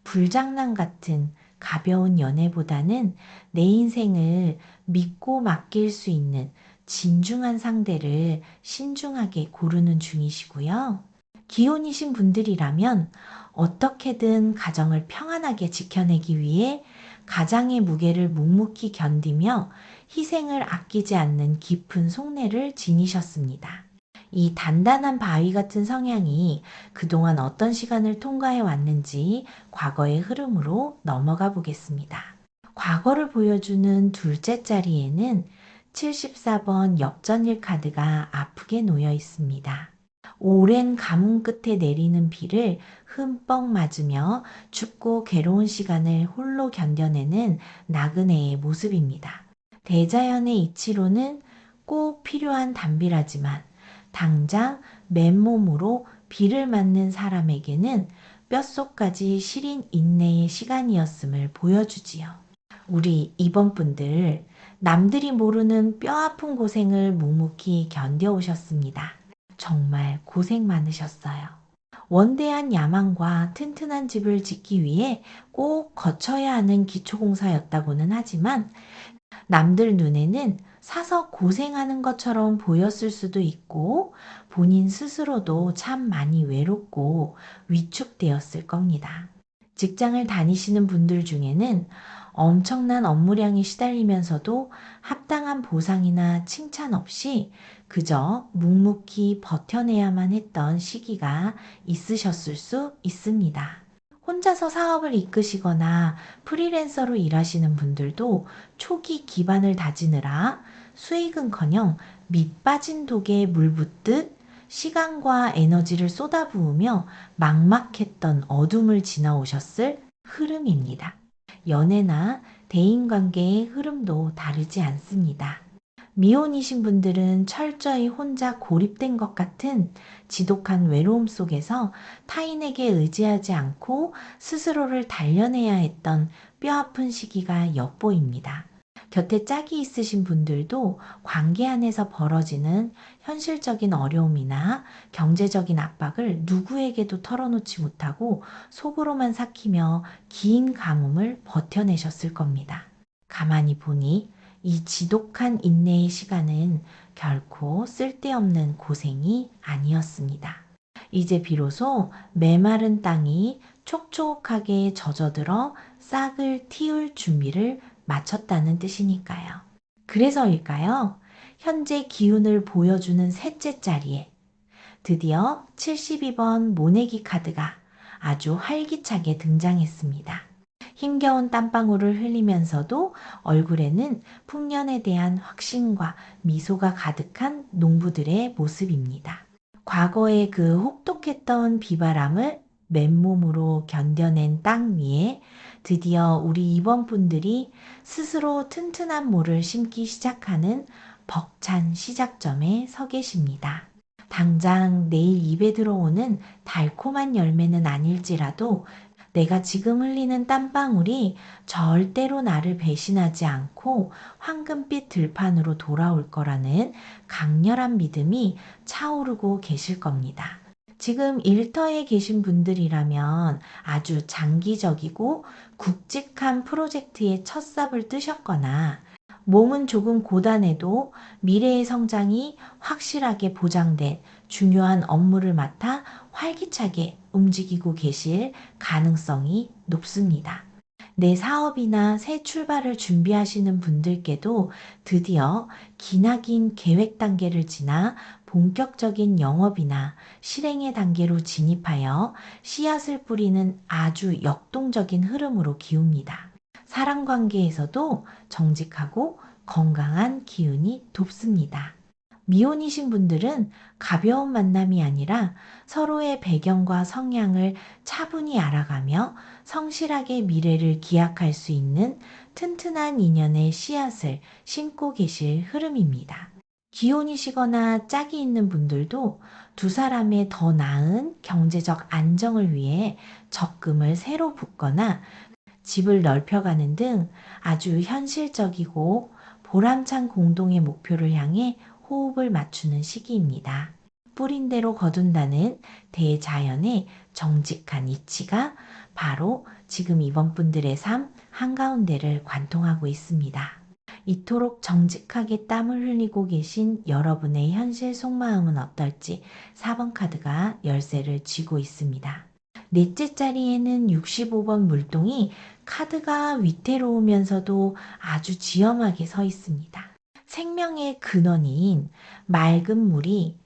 불장난 같은 가벼운 연애보다는 내 인생을 믿고 맡길 수 있는 진중한 상대를 신중하게 고르는 중이시고요. 기혼이신 분들이라면 어떻게든 가정을 평안하게 지켜내기 위해 가장의 무게를 묵묵히 견디며 희생을 아끼지 않는 깊은 속내를 지니셨습니다. 이 단단한 바위 같은 성향이 그동안 어떤 시간을 통과해 왔는지 과거의 흐름으로 넘어가 보겠습니다. 과거를 보여주는 둘째 자리에는 74번 역전일 카드가 아프게 놓여 있습니다. 오랜 가뭄 끝에 내리는 비를 흠뻑 맞으며 춥고 괴로운 시간을 홀로 견뎌내는 나그네의 모습입니다. 대자연의 이치로는 꼭 필요한 단비라지만 당장 맨몸으로 비를 맞는 사람에게는 뼛속까지 시린 인내의 시간이었음을 보여주지요. 우리 이번 분들 남들이 모르는 뼈아픈 고생을 묵묵히 견뎌오셨습니다. 정말 고생 많으셨어요. 원대한 야망과 튼튼한 집을 짓기 위해 꼭 거쳐야 하는 기초공사였다고는 하지만 남들 눈에는 사서 고생하는 것처럼 보였을 수도 있고 본인 스스로도 참 많이 외롭고 위축되었을 겁니다. 직장을 다니시는 분들 중에는 엄청난 업무량에 시달리면서도 합당한 보상이나 칭찬 없이 그저 묵묵히 버텨내야만 했던 시기가 있으셨을 수 있습니다. 혼자서 사업을 이끄시거나 프리랜서로 일하시는 분들도 초기 기반을 다지느라 수익은커녕 밑 빠진 독에 물 붓듯 시간과 에너지를 쏟아부으며 막막했던 어둠을 지나오셨을 흐름입니다. 연애나 대인관계의 흐름도 다르지 않습니다. 미혼이신 분들은 철저히 혼자 고립된 것 같은 지독한 외로움 속에서 타인에게 의지하지 않고 스스로를 단련해야 했던 뼈아픈 시기가 엿보입니다. 곁에 짝이 있으신 분들도 관계 안에서 벌어지는 현실적인 어려움이나 경제적인 압박을 누구에게도 털어놓지 못하고 속으로만 삭히며 긴 가뭄을 버텨내셨을 겁니다. 가만히 보니 이 지독한 인내의 시간은 결코 쓸데없는 고생이 아니었습니다. 이제 비로소 메마른 땅이 촉촉하게 젖어들어 싹을 틔울 준비를 마쳤다는 뜻이니까요. 그래서일까요? 현재 기운을 보여주는 셋째 자리에 드디어 72번 모내기 카드가 아주 활기차게 등장했습니다. 힘겨운 땀방울을 흘리면서도 얼굴에는 풍년에 대한 확신과 미소가 가득한 농부들의 모습입니다. 과거의 그 혹독했던 비바람을 맨몸으로 견뎌낸 땅 위에 드디어 우리 이번 분들이 스스로 튼튼한 모를 심기 시작하는 벅찬 시작점에 서 계십니다. 당장 내일 입에 들어오는 달콤한 열매는 아닐지라도 내가 지금 흘리는 땀방울이 절대로 나를 배신하지 않고 황금빛 들판으로 돌아올 거라는 강렬한 믿음이 차오르고 계실 겁니다. 지금 일터에 계신 분들이라면 아주 장기적이고 굵직한 프로젝트의 첫 삽을 뜨셨거나 몸은 조금 고단해도 미래의 성장이 확실하게 보장된 중요한 업무를 맡아 활기차게 움직이고 계실 가능성이 높습니다. 내 사업이나 새 출발을 준비하시는 분들께도 드디어 기나긴 계획 단계를 지나 본격적인 영업이나 실행의 단계로 진입하여 씨앗을 뿌리는 아주 역동적인 흐름으로 기웁니다. 사람 관계에서도 정직하고 건강한 기운이 돕습니다. 미혼이신 분들은 가벼운 만남이 아니라 서로의 배경과 성향을 차분히 알아가며 성실하게 미래를 기약할 수 있는 튼튼한 인연의 씨앗을 심고 계실 흐름입니다. 기혼이시거나 짝이 있는 분들도 두 사람의 더 나은 경제적 안정을 위해 적금을 새로 붓거나 집을 넓혀가는 등 아주 현실적이고 보람찬 공동의 목표를 향해 호흡을 맞추는 시기입니다. 뿌린 대로 거둔다는 대자연의 정직한 이치가 바로 지금 이번 분들의 삶 한가운데를 관통하고 있습니다. 이토록 정직하게 땀을 흘리고 계신 여러분의 현실 속마음은 어떨지 4번 카드가 열쇠를 쥐고 있습니다. 넷째 자리에는 65번 물동이 카드가 위태로우면서도 아주 지엄하게 서 있습니다. 생명의 근원인 맑은 물이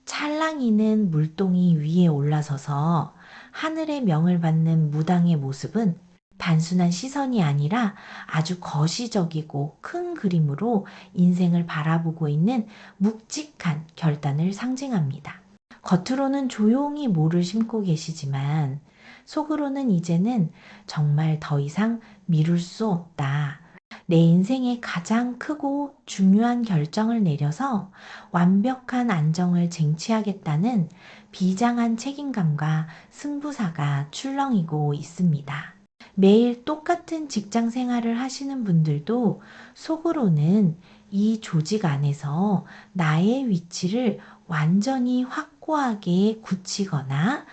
찰랑이는 물동이 위에 올라서서 하늘의 명을 받는 무당의 모습은 단순한 시선이 아니라 아주 거시적이고 큰 그림으로 인생을 바라보고 있는 묵직한 결단을 상징합니다. 겉으로는 조용히 모를 심고 계시지만 속으로는 이제는 정말 더 이상 미룰 수 없다. 내 인생의 가장 크고 중요한 결정을 내려서 완벽한 안정을 쟁취하겠다는 비장한 책임감과 승부사가 출렁이고 있습니다. 매일 똑같은 직장 생활을 하시는 분들도 속으로는 이 조직 안에서 나의 위치를 완전히 확고하게 굳히거나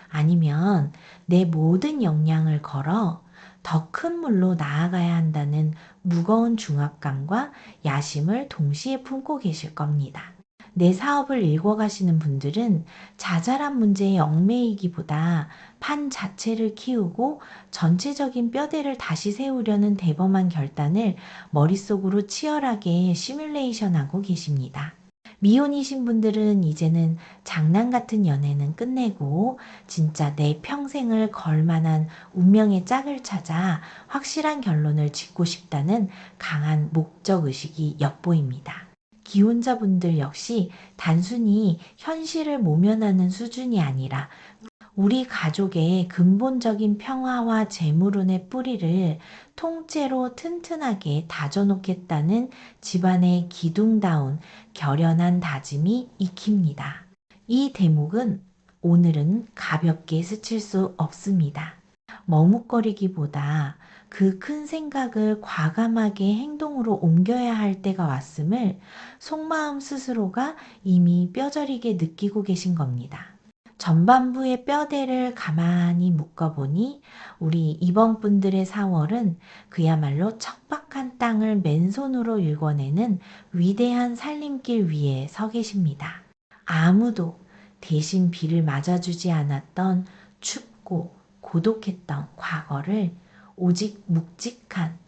아니면 내 모든 역량을 걸어 더 큰 물로 나아가야 한다는 무거운 중압감과 야심을 동시에 품고 계실 겁니다. 내 사업을 읽어가시는 분들은 자잘한 문제에 얽매이기보다 판 자체를 키우고 전체적인 뼈대를 다시 세우려는 대범한 결단을 머릿속으로 치열하게 시뮬레이션하고 계십니다. 미혼이신 분들은 이제는 장난 같은 연애는 끝내고 진짜 내 평생을 걸 만한 운명의 짝을 찾아 확실한 결론을 짓고 싶다는 강한 목적 의식이 엿보입니다. 기혼자분들 역시 단순히 현실을 모면하는 수준이 아니라 우리 가족의 근본적인 평화와 재물운의 뿌리를 통째로 튼튼하게 다져놓겠다는 집안의 기둥다운 결연한 다짐이 익힙니다. 이 대목은 오늘은 가볍게 스칠 수 없습니다. 머뭇거리기보다 그 큰 생각을 과감하게 행동으로 옮겨야 할 때가 왔음을 속마음 스스로가 이미 뼈저리게 느끼고 계신 겁니다. 전반부의 뼈대를 가만히 묶어보니 우리 이번 분들의 4월은 그야말로 척박한 땅을 맨손으로 일궈내는 위대한 살림길 위에 서 계십니다. 아무도 대신 비를 맞아주지 않았던 춥고 고독했던 과거를 오직 묵직한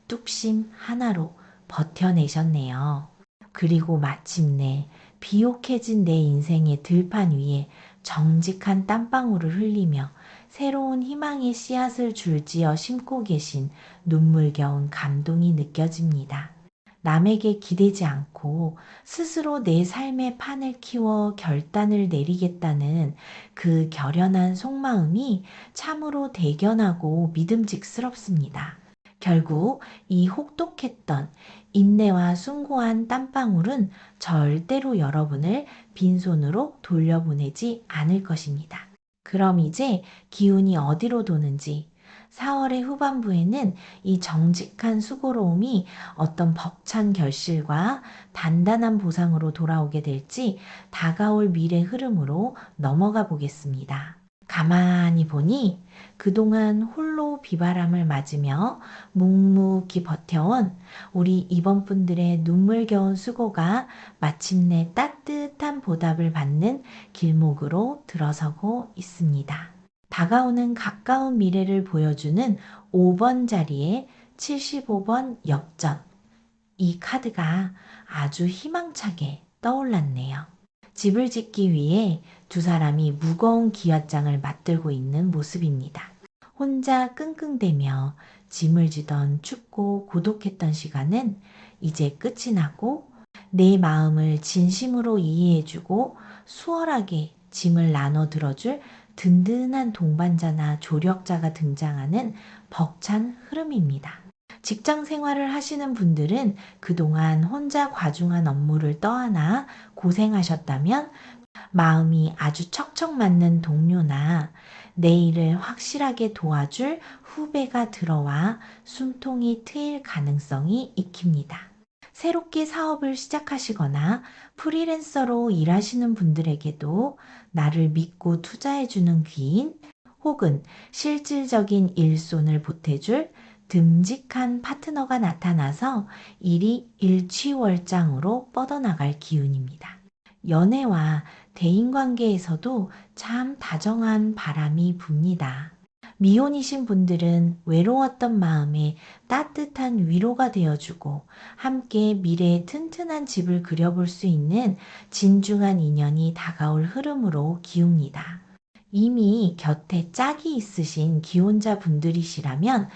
뚝심 하나로 버텨내셨네요. 그리고 마침내 비옥해진 내 인생의 들판 위에 정직한 땀방울을 흘리며 새로운 희망의 씨앗을 줄지어 심고 계신 눈물겨운 감동이 느껴집니다. 남에게 기대지 않고 스스로 내 삶의 판을 키워 결단을 내리겠다는 그 결연한 속마음이 참으로 대견하고 믿음직스럽습니다. 결국 이 혹독했던 인내와 숭고한 땀방울은 절대로 여러분을 빈손으로 돌려보내지 않을 것입니다. 그럼 이제 기운이 어디로 도는지 4월의 후반부에는 이 정직한 수고로움이 어떤 벅찬 결실과 단단한 보상으로 돌아오게 될지 다가올 미래 흐름으로 넘어가 보겠습니다. 가만히 보니 그동안 홀로 비바람을 맞으며 묵묵히 버텨온 우리 이번 분들의 눈물겨운 수고가 마침내 따뜻한 보답을 받는 길목으로 들어서고 있습니다. 다가오는 가까운 미래를 보여주는 5번 자리에 75번 역전. 이 카드가 아주 희망차게 떠올랐네요. 집을 짓기 위해 두 사람이 무거운 기와장을 맞들고 있는 모습입니다. 혼자 끙끙대며 짐을 지던 춥고 고독했던 시간은 이제 끝이 나고 내 마음을 진심으로 이해해주고 수월하게 짐을 나눠 들어줄 든든한 동반자나 조력자가 등장하는 벅찬 흐름입니다. 직장 생활을 하시는 분들은 그동안 혼자 과중한 업무를 떠안아 고생하셨다면 마음이 아주 척척 맞는 동료나 내 일을 확실하게 도와줄 후배가 들어와 숨통이 트일 가능성이 익힙니다. 새롭게 사업을 시작하시거나 프리랜서로 일하시는 분들에게도 나를 믿고 투자해주는 귀인 혹은 실질적인 일손을 보태줄 듬직한 파트너가 나타나서 일이 일취월장으로 뻗어나갈 기운입니다. 연애와 대인관계에서도 참 다정한 바람이 붑니다. 미혼이신 분들은 외로웠던 마음에 따뜻한 위로가 되어주고 함께 미래의 튼튼한 집을 그려볼 수 있는 진중한 인연이 다가올 흐름으로 기웁니다. 이미 곁에 짝이 있으신 기혼자 분들이시라면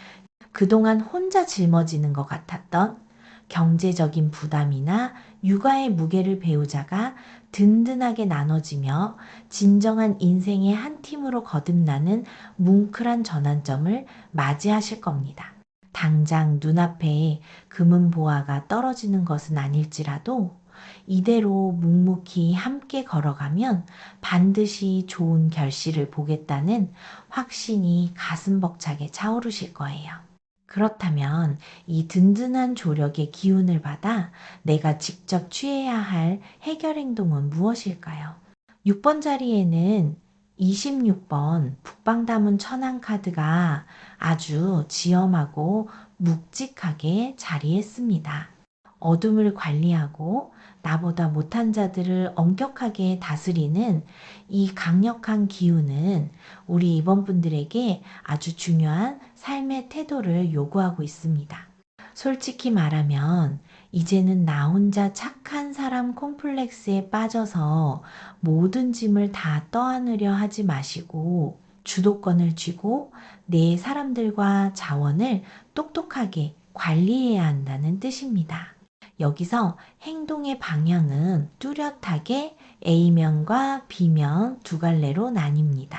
그동안 혼자 짊어지는 것 같았던 경제적인 부담이나 육아의 무게를 배우자가 든든하게 나눠지며 진정한 인생의 한 팀으로 거듭나는 뭉클한 전환점을 맞이하실 겁니다. 당장 눈앞에 금은보화가 떨어지는 것은 아닐지라도 이대로 묵묵히 함께 걸어가면 반드시 좋은 결실을 보겠다는 확신이 가슴 벅차게 차오르실 거예요. 그렇다면 이 든든한 조력의 기운을 받아 내가 직접 취해야 할 해결 행동은 무엇일까요? 6번 자리에는 26번 북방다문 천안 카드가 아주 지엄하고 묵직하게 자리했습니다. 어둠을 관리하고 나보다 못한 자들을 엄격하게 다스리는 이 강력한 기운은 우리 이번 분들에게 아주 중요한 삶의 태도를 요구하고 있습니다. 솔직히 말하면 이제는 나 혼자 착한 사람 콤플렉스에 빠져서 모든 짐을 다 떠안으려 하지 마시고 주도권을 쥐고 내 사람들과 자원을 똑똑하게 관리해야 한다는 뜻입니다. 여기서 행동의 방향은 뚜렷하게 A면과 B면 두 갈래로 나뉩니다.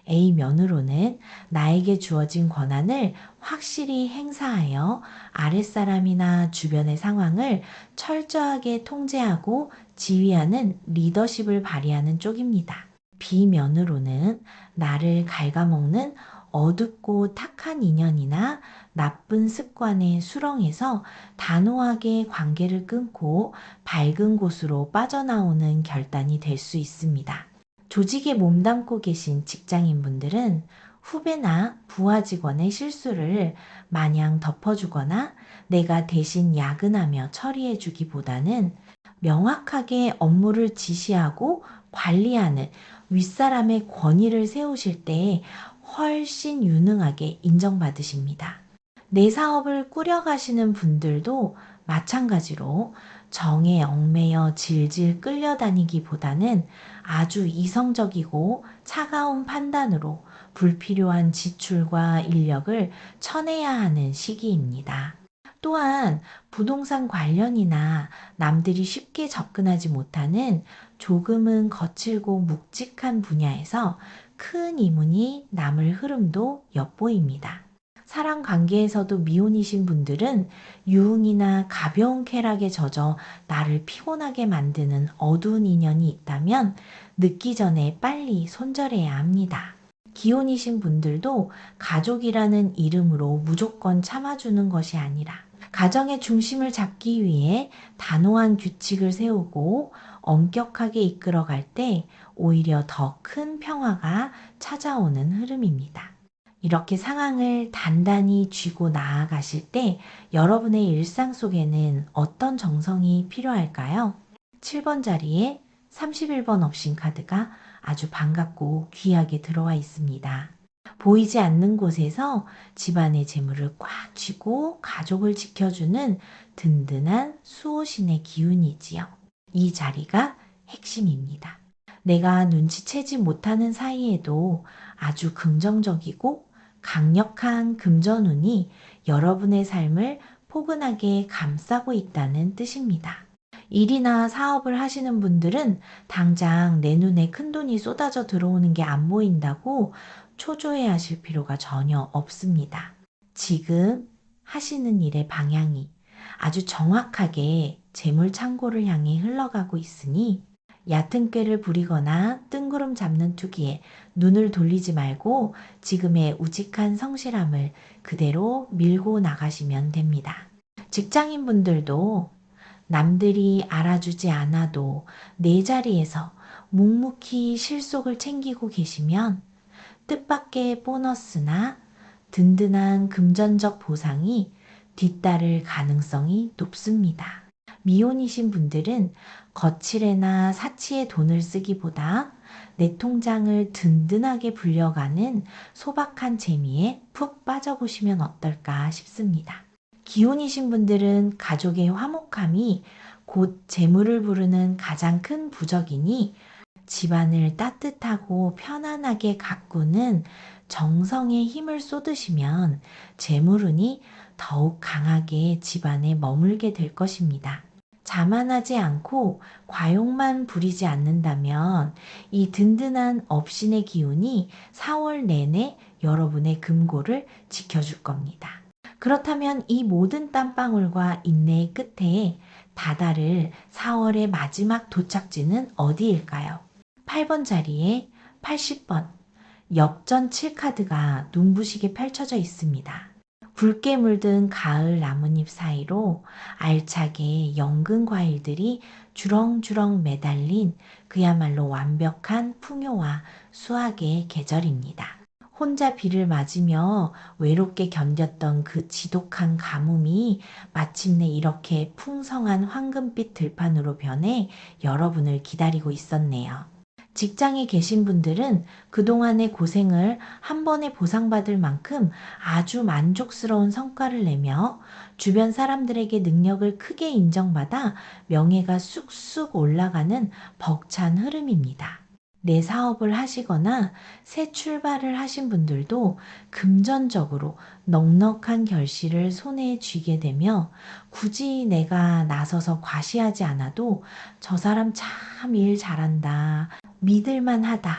A면으로는 나에게 주어진 권한을 확실히 행사하여 아랫사람이나 주변의 상황을 철저하게 통제하고 지휘하는 리더십을 발휘하는 쪽입니다. B면으로는 나를 갉아먹는 어둡고 탁한 인연이나 나쁜 습관의 수렁에서 단호하게 관계를 끊고 밝은 곳으로 빠져나오는 결단이 될 수 있습니다. 조직에 몸담고 계신 직장인분들은 후배나 부하 직원의 실수를 마냥 덮어주거나 내가 대신 야근하며 처리해주기보다는 명확하게 업무를 지시하고 관리하는 윗사람의 권위를 세우실 때 훨씬 유능하게 인정받으십니다. 내 사업을 꾸려가시는 분들도 마찬가지로 정에 얽매여 질질 끌려다니기보다는 아주 이성적이고 차가운 판단으로 불필요한 지출과 인력을 쳐내야 하는 시기입니다. 또한 부동산 관련이나 남들이 쉽게 접근하지 못하는 조금은 거칠고 묵직한 분야에서 큰 이문이 남을 흐름도 엿보입니다. 사랑 관계에서도 미혼이신 분들은 유흥이나 가벼운 쾌락에 젖어 나를 피곤하게 만드는 어두운 인연이 있다면 늦기 전에 빨리 손절해야 합니다. 기혼이신 분들도 가족이라는 이름으로 무조건 참아주는 것이 아니라 가정의 중심을 잡기 위해 단호한 규칙을 세우고 엄격하게 이끌어갈 때 오히려 더 큰 평화가 찾아오는 흐름입니다. 이렇게 상황을 단단히 쥐고 나아가실 때 여러분의 일상 속에는 어떤 정성이 필요할까요? 7번 자리에 31번 옵션 카드가 아주 반갑고 귀하게 들어와 있습니다. 보이지 않는 곳에서 집안의 재물을 꽉 쥐고 가족을 지켜주는 든든한 수호신의 기운이지요. 이 자리가 핵심입니다. 내가 눈치채지 못하는 사이에도 아주 긍정적이고 강력한 금전운이 여러분의 삶을 포근하게 감싸고 있다는 뜻입니다. 일이나 사업을 하시는 분들은 당장 내 눈에 큰돈이 쏟아져 들어오는 게 안 보인다고 초조해 하실 필요가 전혀 없습니다. 지금 하시는 일의 방향이 아주 정확하게 재물 창고를 향해 흘러가고 있으니 얕은 꾀를 부리거나 뜬구름 잡는 투기에 눈을 돌리지 말고 지금의 우직한 성실함을 그대로 밀고 나가시면 됩니다. 직장인분들도 남들이 알아주지 않아도 내 자리에서 묵묵히 실속을 챙기고 계시면 뜻밖의 보너스나 든든한 금전적 보상이 뒤따를 가능성이 높습니다. 미혼이신 분들은 거칠애나 사치에 돈을 쓰기보다 내 통장을 든든하게 불려가는 소박한 재미에 푹 빠져보시면 어떨까 싶습니다. 기혼이신 분들은 가족의 화목함이 곧 재물을 부르는 가장 큰 부적이니 집안을 따뜻하고 편안하게 가꾸는 정성의 힘을 쏟으시면 재물운이 더욱 강하게 집안에 머물게 될 것입니다. 자만하지 않고 과욕만 부리지 않는다면 이 든든한 업신의 기운이 4월 내내 여러분의 금고를 지켜줄 겁니다. 그렇다면 이 모든 땀방울과 인내의 끝에 다다를 4월의 마지막 도착지는 어디일까요? 8번 자리에 80번 역전 7카드가 눈부시게 펼쳐져 있습니다. 붉게 물든 가을 나뭇잎 사이로 알차게 연근 과일들이 주렁주렁 매달린 그야말로 완벽한 풍요와 수확의 계절입니다. 혼자 비를 맞으며 외롭게 견뎠던 그 지독한 가뭄이 마침내 이렇게 풍성한 황금빛 들판으로 변해 여러분을 기다리고 있었네요. 직장에 계신 분들은 그동안의 고생을 한 번에 보상받을 만큼 아주 만족스러운 성과를 내며 주변 사람들에게 능력을 크게 인정받아 명예가 쑥쑥 올라가는 벅찬 흐름입니다. 내 사업을 하시거나 새 출발을 하신 분들도 금전적으로 넉넉한 결실을 손에 쥐게 되며 굳이 내가 나서서 과시하지 않아도 저 사람 참 일 잘한다, 믿을만 하다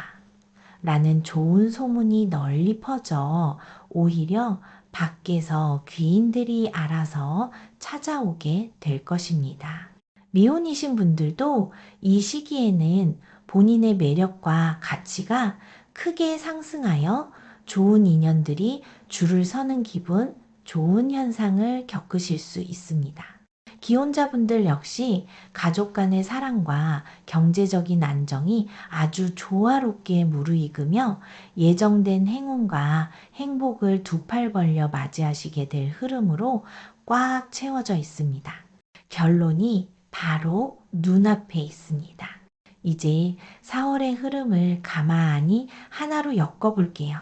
라는 좋은 소문이 널리 퍼져 오히려 밖에서 귀인들이 알아서 찾아오게 될 것입니다. 미혼이신 분들도 이 시기에는 본인의 매력과 가치가 크게 상승하여 좋은 인연들이 줄을 서는 기분, 좋은 현상을 겪으실 수 있습니다. 기혼자분들 역시 가족 간의 사랑과 경제적인 안정이 아주 조화롭게 무르익으며 예정된 행운과 행복을 두 팔 벌려 맞이하시게 될 흐름으로 꽉 채워져 있습니다. 결론이 바로 눈앞에 있습니다. 이제 4월의 흐름을 가만히 하나로 엮어볼게요.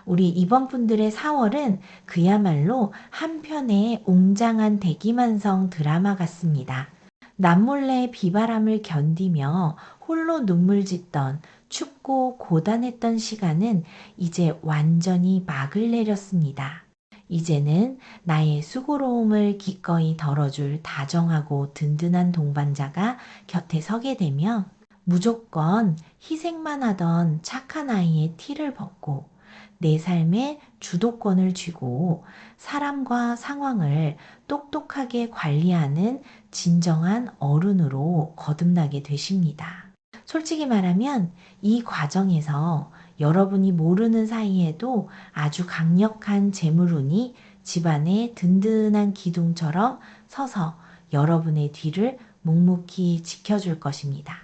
우리 이번 분들의 4월은 그야말로 한편의 웅장한 대기만성 드라마 같습니다. 남몰래 비바람을 견디며 홀로 눈물 짓던 춥고 고단했던 시간은 이제 완전히 막을 내렸습니다. 이제는 나의 수고로움을 기꺼이 덜어줄 다정하고 든든한 동반자가 곁에 서게 되며 무조건 희생만 하던 착한 아이의 티를 벗고 내 삶의 주도권을 쥐고 사람과 상황을 똑똑하게 관리하는 진정한 어른으로 거듭나게 되십니다. 솔직히 말하면 이 과정에서 여러분이 모르는 사이에도 아주 강력한 재물운이 집안의 든든한 기둥처럼 서서 여러분의 뒤를 묵묵히 지켜줄 것입니다.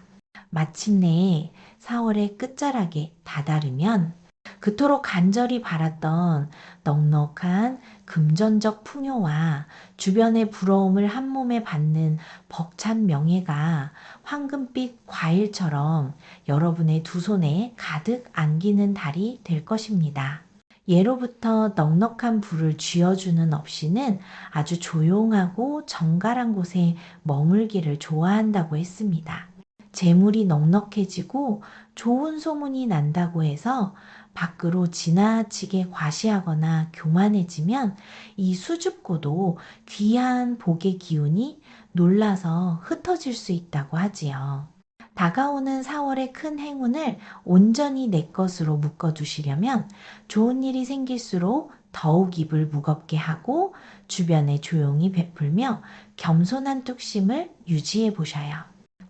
마침내 4월의 끝자락에 다다르면 그토록 간절히 바랐던 넉넉한 금전적 풍요와 주변의 부러움을 한 몸에 받는 벅찬 명예가 황금빛 과일처럼 여러분의 두 손에 가득 안기는 달이 될 것입니다. 예로부터 넉넉한 부를 쥐어주는 업신은 아주 조용하고 정갈한 곳에 머물기를 좋아한다고 했습니다. 재물이 넉넉해지고 좋은 소문이 난다고 해서 밖으로 지나치게 과시하거나 교만해지면 이 수줍고도 귀한 복의 기운이 놀라서 흩어질 수 있다고 하지요. 다가오는 4월의 큰 행운을 온전히 내 것으로 묶어두시려면 좋은 일이 생길수록 더욱 입을 무겁게 하고 주변에 조용히 베풀며 겸손한 뚝심을 유지해 보셔요.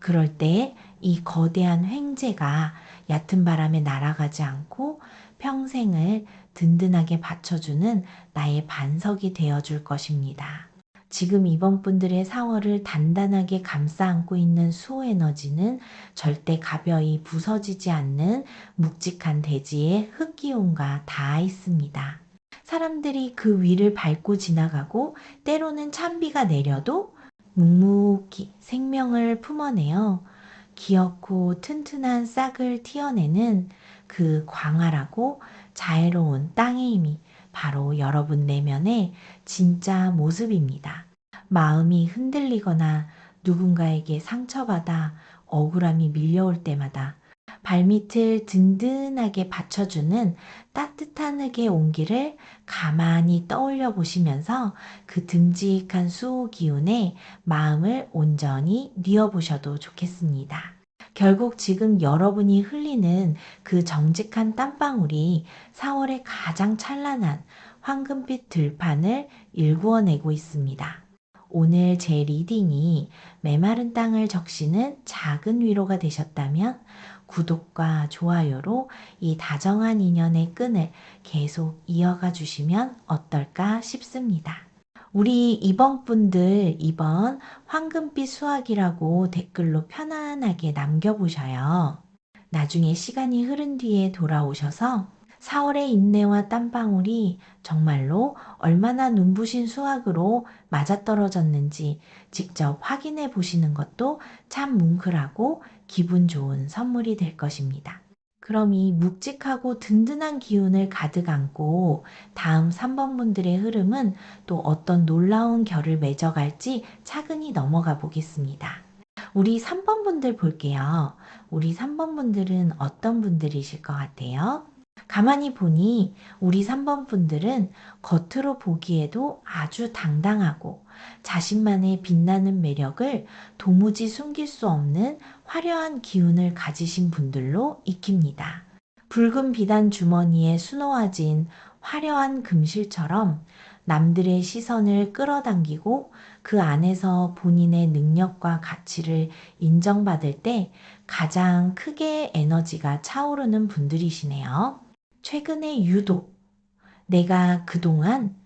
그럴 때 이 거대한 횡재가 얕은 바람에 날아가지 않고 평생을 든든하게 받쳐주는 나의 반석이 되어줄 것입니다. 지금 이번 분들의 4월을 단단하게 감싸 안고 있는 수호 에너지는 절대 가벼이 부서지지 않는 묵직한 대지의 흙기운과 닿아 있습니다. 사람들이 그 위를 밟고 지나가고 때로는 찬비가 내려도 묵묵히 생명을 품어내어 기어코 튼튼한 싹을 틔어내는 그 광활하고 자애로운 땅의 힘이 바로 여러분 내면의 진짜 모습입니다. 마음이 흔들리거나 누군가에게 상처받아 억울함이 밀려올 때마다 발밑을 든든하게 받쳐주는 따뜻한 흙의 온기를 가만히 떠올려 보시면서 그 듬직한 수호 기운에 마음을 온전히 뉘어보셔도 좋겠습니다. 결국 지금 여러분이 흘리는 그 정직한 땀방울이 4월의 가장 찬란한 황금빛 들판을 일구어내고 있습니다. 오늘 제 리딩이 메마른 땅을 적시는 작은 위로가 되셨다면 구독과 좋아요로 이 다정한 인연의 끈을 계속 이어가 주시면 어떨까 싶습니다. 우리 이번 분들 이번 황금빛 수학이라고 댓글로 편안하게 남겨보셔요. 나중에 시간이 흐른 뒤에 돌아오셔서 4월의 인내와 땀방울이 정말로 얼마나 눈부신 수학으로 맞아떨어졌는지 직접 확인해 보시는 것도 참 뭉클하고 기분 좋은 선물이 될 것입니다. 그럼 이 묵직하고 든든한 기운을 가득 안고 다음 3번 분들의 흐름은 또 어떤 놀라운 결을 맺어갈지 차근히 넘어가 보겠습니다. 우리 3번 분들 볼게요. 우리 3번 분들은 어떤 분들이실 것 같아요? 가만히 보니 우리 3번 분들은 겉으로 보기에도 아주 당당하고 자신만의 빛나는 매력을 도무지 숨길 수 없는 화려한 기운을 가지신 분들로 익힙니다. 붉은 비단 주머니에 수놓아진 화려한 금실처럼 남들의 시선을 끌어당기고 그 안에서 본인의 능력과 가치를 인정받을 때 가장 크게 에너지가 차오르는 분들이시네요. 최근에 유독 내가 그동안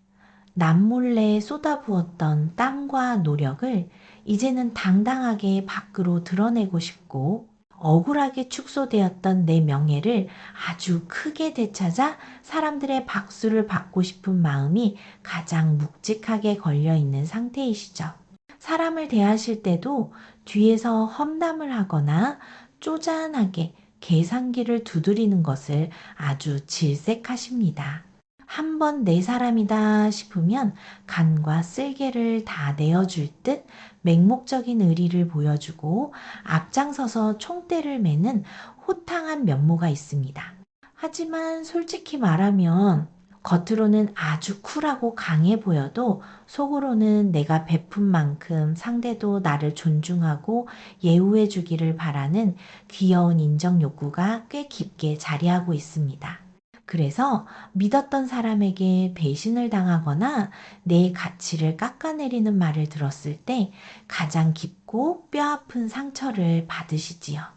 남몰래 쏟아부었던 땀과 노력을 이제는 당당하게 밖으로 드러내고 싶고 억울하게 축소되었던 내 명예를 아주 크게 되찾아 사람들의 박수를 받고 싶은 마음이 가장 묵직하게 걸려있는 상태이시죠. 사람을 대하실 때도 뒤에서 험담을 하거나 쪼잔하게 계산기를 두드리는 것을 아주 질색하십니다. 한번 내 사람이다 싶으면 간과 쓸개를 다 내어줄 듯 맹목적인 의리를 보여주고 앞장서서 총대를 매는 호탕한 면모가 있습니다. 하지만 솔직히 말하면 겉으로는 아주 쿨하고 강해 보여도 속으로는 내가 베푼 만큼 상대도 나를 존중하고 예우해 주기를 바라는 귀여운 인정 욕구가 꽤 깊게 자리하고 있습니다. 그래서 믿었던 사람에게 배신을 당하거나 내 가치를 깎아내리는 말을 들었을 때 가장 깊고 뼈아픈 상처를 받으시지요.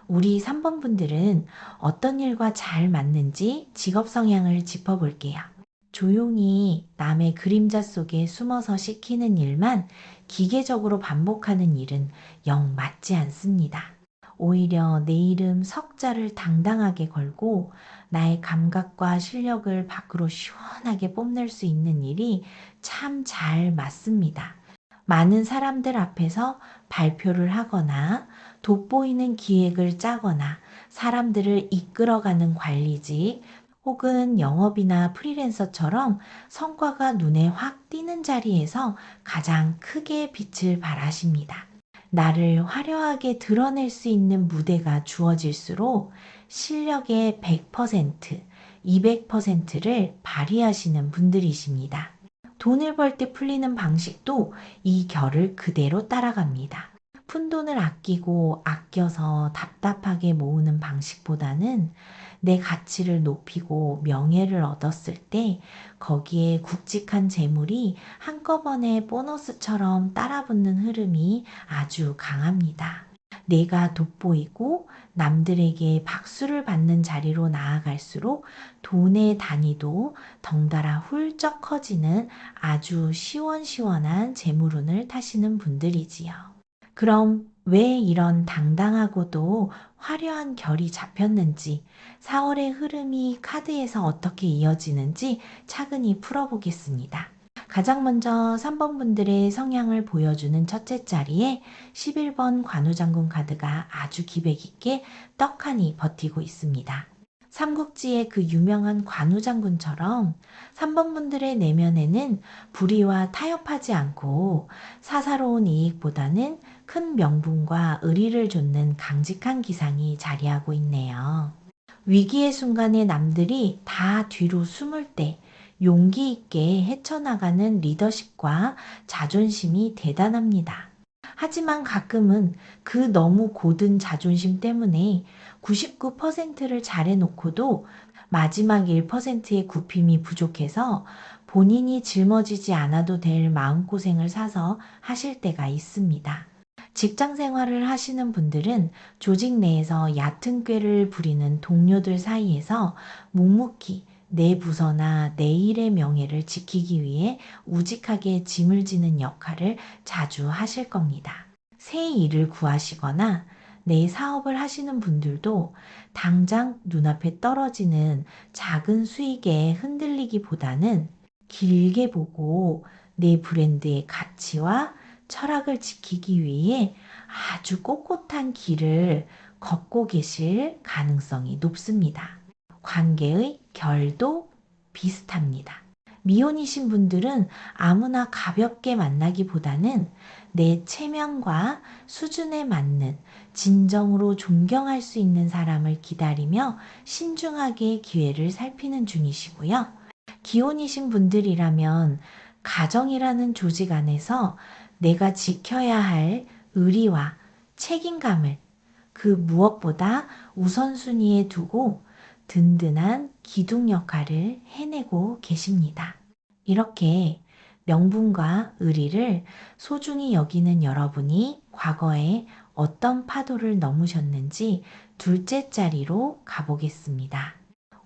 우리 3번 분들은 어떤 일과 잘 맞는지 직업 성향을 짚어볼게요. 조용히 남의 그림자 속에 숨어서 시키는 일만 기계적으로 반복하는 일은 영 맞지 않습니다. 오히려 내 이름 석자를 당당하게 걸고 나의 감각과 실력을 밖으로 시원하게 뽐낼 수 있는 일이 참 잘 맞습니다. 많은 사람들 앞에서 발표를 하거나 돋보이는 기획을 짜거나 사람들을 이끌어가는 관리직 혹은 영업이나 프리랜서처럼 성과가 눈에 확 띄는 자리에서 가장 크게 빛을 발하십니다. 나를 화려하게 드러낼 수 있는 무대가 주어질수록 실력의 100%, 200%를 발휘하시는 분들이십니다. 돈을 벌 때 풀리는 방식도 이 결을 그대로 따라갑니다. 푼돈을 아끼고 아껴서 답답하게 모으는 방식보다는 내 가치를 높이고 명예를 얻었을 때 거기에 굵직한 재물이 한꺼번에 보너스처럼 따라붙는 흐름이 아주 강합니다. 내가 돋보이고 남들에게 박수를 받는 자리로 나아갈수록 돈의 단위도 덩달아 훌쩍 커지는 아주 시원시원한 재물운을 타시는 분들이지요. 그럼 왜 이런 당당하고도 화려한 결이 잡혔는지, 4월의 흐름이 카드에서 어떻게 이어지는지 차근히 풀어보겠습니다. 가장 먼저 3번 분들의 성향을 보여주는 첫째 자리에 11번 관우장군 카드가 아주 기백 있게 떡하니 버티고 있습니다. 삼국지의 그 유명한 관우장군처럼 3번 분들의 내면에는 불의와 타협하지 않고 사사로운 이익보다는 큰 명분과 의리를 좇는 강직한 기상이 자리하고 있네요. 위기의 순간에 남들이 다 뒤로 숨을 때 용기 있게 헤쳐나가는 리더십과 자존심이 대단합니다. 하지만 가끔은 그 너무 고든 자존심 때문에 99%를 잘해놓고도 마지막 1%의 굽힘이 부족해서 본인이 짊어지지 않아도 될 마음고생을 사서 하실 때가 있습니다. 직장 생활을 하시는 분들은 조직 내에서 얕은 꾀를 부리는 동료들 사이에서 묵묵히 내 부서나 내 일의 명예를 지키기 위해 우직하게 짐을 지는 역할을 자주 하실 겁니다. 새 일을 구하시거나 내 사업을 하시는 분들도 당장 눈앞에 떨어지는 작은 수익에 흔들리기보다는 길게 보고 내 브랜드의 가치와 철학을 지키기 위해 아주 꼿꼿한 길을 걷고 계실 가능성이 높습니다. 관계의 결도 비슷합니다. 미혼이신 분들은 아무나 가볍게 만나기보다는 내 체면과 수준에 맞는 진정으로 존경할 수 있는 사람을 기다리며 신중하게 기회를 살피는 중이시고요. 기혼이신 분들이라면 가정이라는 조직 안에서 내가 지켜야 할 의리와 책임감을 그 무엇보다 우선순위에 두고 든든한 기둥 역할을 해내고 계십니다. 이렇게 명분과 의리를 소중히 여기는 여러분이 과거에 어떤 파도를 넘으셨는지 둘째 자리로 가보겠습니다.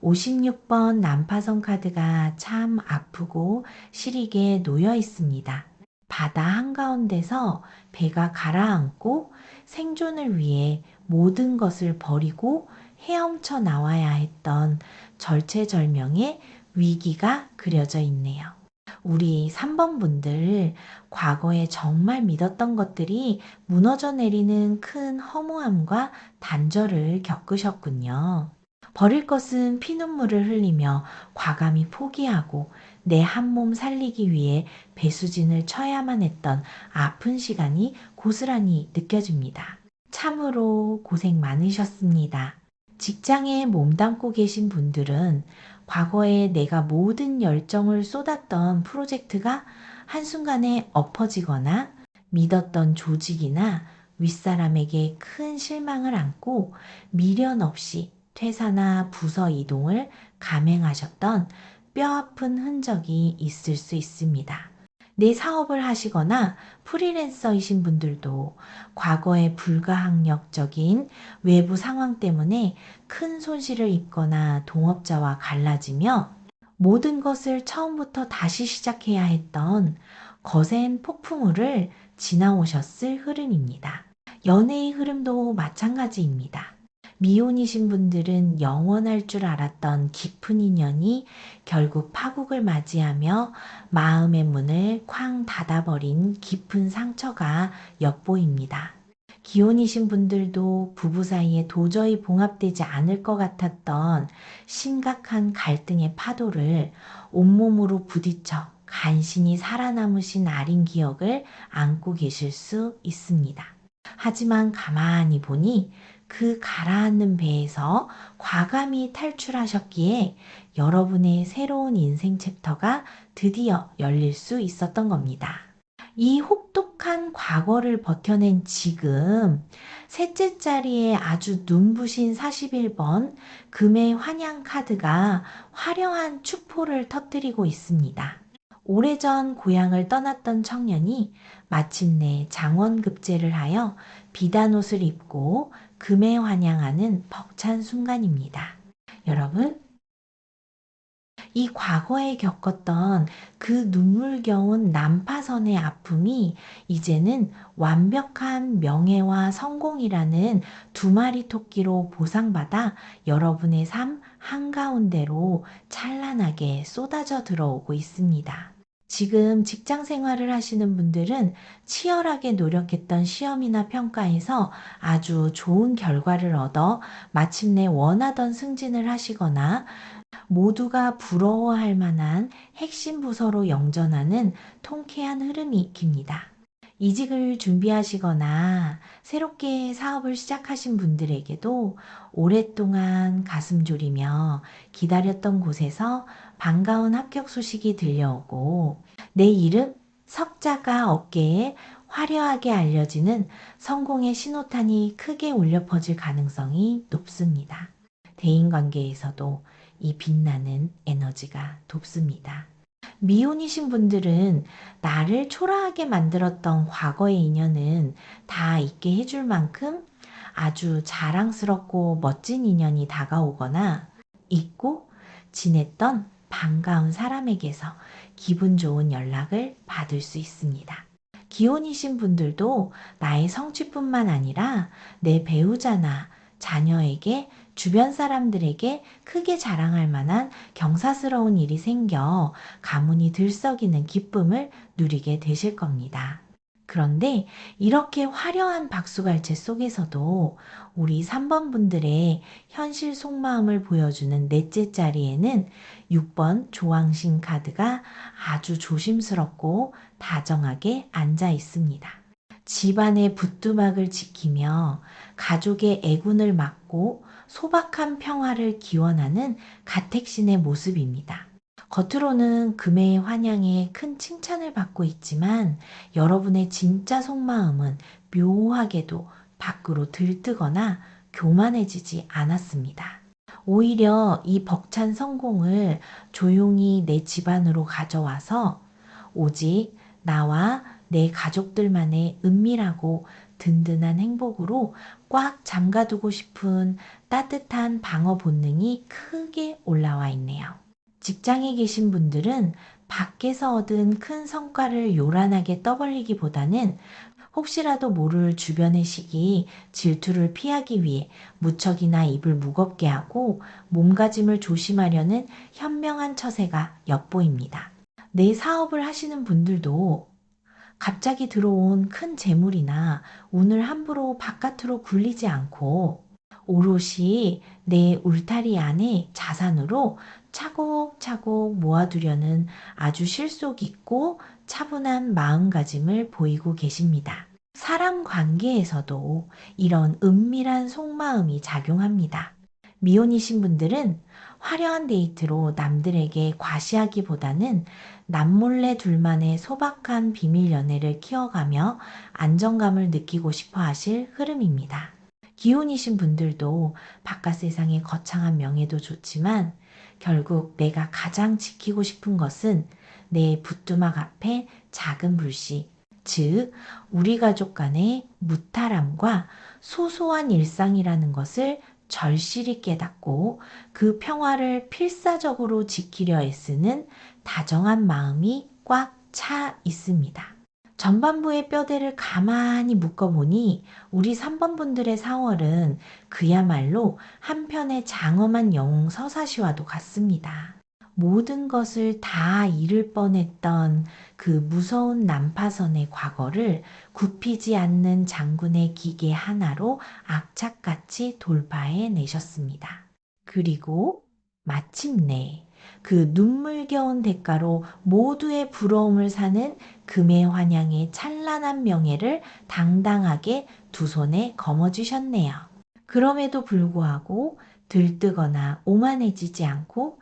56번 난파선 카드가 참 아프고 시리게 놓여 있습니다. 바다 한가운데서 배가 가라앉고 생존을 위해 모든 것을 버리고 헤엄쳐 나와야 했던 절체절명의 위기가 그려져 있네요. 우리 3번 분들 과거에 정말 믿었던 것들이 무너져 내리는 큰 허무함과 단절을 겪으셨군요. 버릴 것은 피눈물을 흘리며 과감히 포기하고 내 한 몸 살리기 위해 배수진을 쳐야만 했던 아픈 시간이 고스란히 느껴집니다. 참으로 고생 많으셨습니다. 직장에 몸담고 계신 분들은 과거에 내가 모든 열정을 쏟았던 프로젝트가 한순간에 엎어지거나 믿었던 조직이나 윗사람에게 큰 실망을 안고 미련 없이 퇴사나 부서 이동을 감행하셨던 뼈아픈 흔적이 있을 수 있습니다. 내 사업을 하시거나 프리랜서이신 분들도 과거의 불가항력적인 외부 상황 때문에 큰 손실을 입거나 동업자와 갈라지며 모든 것을 처음부터 다시 시작해야 했던 거센 폭풍우를 지나오셨을 흐름입니다. 연애의 흐름도 마찬가지입니다. 미혼이신 분들은 영원할 줄 알았던 깊은 인연이 결국 파국을 맞이하며 마음의 문을 쾅 닫아버린 깊은 상처가 엿보입니다. 기혼이신 분들도 부부 사이에 도저히 봉합되지 않을 것 같았던 심각한 갈등의 파도를 온몸으로 부딪혀 간신히 살아남으신 아린 기억을 안고 계실 수 있습니다. 하지만 가만히 보니 그 가라앉는 배에서 과감히 탈출하셨기에 여러분의 새로운 인생 챕터가 드디어 열릴 수 있었던 겁니다. 이 혹독한 과거를 버텨낸 지금 셋째 자리에 아주 눈부신 41번 금의 환영 카드가 화려한 축포를 터뜨리고 있습니다. 오래전 고향을 떠났던 청년이 마침내 장원급제를 하여 비단옷을 입고 금에 환영하는 벅찬 순간입니다. 여러분, 이 과거에 겪었던 그 눈물겨운 난파선의 아픔이 이제는 완벽한 명예와 성공이라는 두 마리 토끼로 보상받아 여러분의 삶 한가운데로 찬란하게 쏟아져 들어오고 있습니다. 지금 직장 생활을 하시는 분들은 치열하게 노력했던 시험이나 평가에서 아주 좋은 결과를 얻어 마침내 원하던 승진을 하시거나 모두가 부러워할 만한 핵심 부서로 영전하는 통쾌한 흐름이 익힙니다. 이직을 준비하시거나 새롭게 사업을 시작하신 분들에게도 오랫동안 가슴 졸이며 기다렸던 곳에서 반가운 합격 소식이 들려오고 내 이름 석자가 어깨에 화려하게 알려지는 성공의 신호탄이 크게 울려 퍼질 가능성이 높습니다. 대인관계에서도 이 빛나는 에너지가 돕습니다. 미혼이신 분들은 나를 초라하게 만들었던 과거의 인연은 다 잊게 해줄 만큼 아주 자랑스럽고 멋진 인연이 다가오거나 잊고 지냈던 반가운 사람에게서 기분 좋은 연락을 받을 수 있습니다. 기혼이신 분들도 나의 성취뿐만 아니라 내 배우자나 자녀에게 주변 사람들에게 크게 자랑할 만한 경사스러운 일이 생겨 가문이 들썩이는 기쁨을 누리게 되실 겁니다. 그런데 이렇게 화려한 박수갈채 속에서도 우리 3번 분들의 현실 속마음을 보여주는 넷째 자리에는 6번 조왕신 카드가 아주 조심스럽고 다정하게 앉아 있습니다. 집안의 부뚜막을 지키며 가족의 애군을 막고 소박한 평화를 기원하는 가택신의 모습입니다. 겉으로는 금의 환영에 큰 칭찬을 받고 있지만 여러분의 진짜 속마음은 묘하게도 밖으로 들뜨거나 교만해지지 않았습니다. 오히려 이 벅찬 성공을 조용히 내 집안으로 가져와서 오직 나와 내 가족들만의 은밀하고 든든한 행복으로 꽉 잠가두고 싶은 따뜻한 방어 본능이 크게 올라와 있네요. 직장에 계신 분들은 밖에서 얻은 큰 성과를 요란하게 떠벌리기보다는 혹시라도 모를 주변의 시기, 질투를 피하기 위해 무척이나 입을 무겁게 하고 몸가짐을 조심하려는 현명한 처세가 엿보입니다. 내 사업을 하시는 분들도 갑자기 들어온 큰 재물이나 운을 함부로 바깥으로 굴리지 않고 오롯이 내 울타리 안에 자산으로 차곡차곡 모아두려는 아주 실속 있고 차분한 마음가짐을 보이고 계십니다. 사람 관계에서도 이런 은밀한 속마음이 작용합니다. 미혼이신 분들은 화려한 데이트로 남들에게 과시하기보다는 남몰래 둘만의 소박한 비밀 연애를 키워가며 안정감을 느끼고 싶어 하실 흐름입니다. 기혼이신 분들도 바깥 세상의 거창한 명예도 좋지만 결국 내가 가장 지키고 싶은 것은 내 부뚜막 앞에 작은 불씨, 즉 우리 가족 간의 무탈함과 소소한 일상이라는 것을 절실히 깨닫고 그 평화를 필사적으로 지키려 애쓰는 다정한 마음이 꽉 차 있습니다. 전반부의 뼈대를 가만히 묶어보니 우리 3번 분들의 4월은 그야말로 한편의 장엄한 영웅 서사시와도 같습니다. 모든 것을 다 잃을 뻔했던 그 무서운 난파선의 과거를 굽히지 않는 장군의 기계 하나로 악착같이 돌파해 내셨습니다. 그리고 마침내 그 눈물겨운 대가로 모두의 부러움을 사는 금의 환영의 찬란한 명예를 당당하게 두 손에 거머쥐셨네요. 그럼에도 불구하고 들뜨거나 오만해지지 않고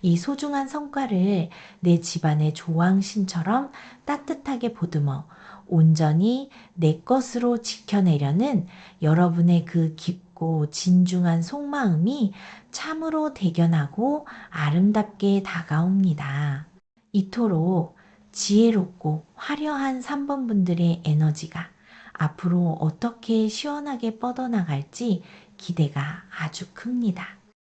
이 소중한 성과를 내 집안의 조왕신처럼 따뜻하게 보듬어 온전히 내 것으로 지켜내려는 여러분의 그 깊고 진중한 속마음이 참으로 대견하고 아름답게 다가옵니다. 이토록 지혜롭고 화려한 3번 분들의 에너지가 앞으로 어떻게 시원하게 뻗어나갈지 기대가 아주 큽니다.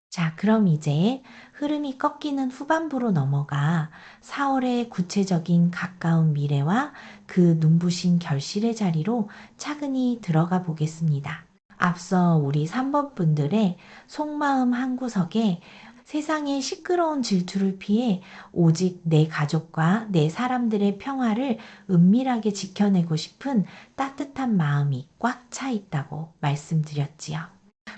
자, 그럼 이제 흐름이 꺾이는 후반부로 넘어가 4월의 구체적인 가까운 미래와 그 눈부신 결실의 자리로 차근히 들어가 보겠습니다. 앞서 우리 3번 분들의 속마음 한구석에 세상의 시끄러운 질투를 피해 오직 내 가족과 내 사람들의 평화를 은밀하게 지켜내고 싶은 따뜻한 마음이 꽉 차 있다고 말씀드렸지요.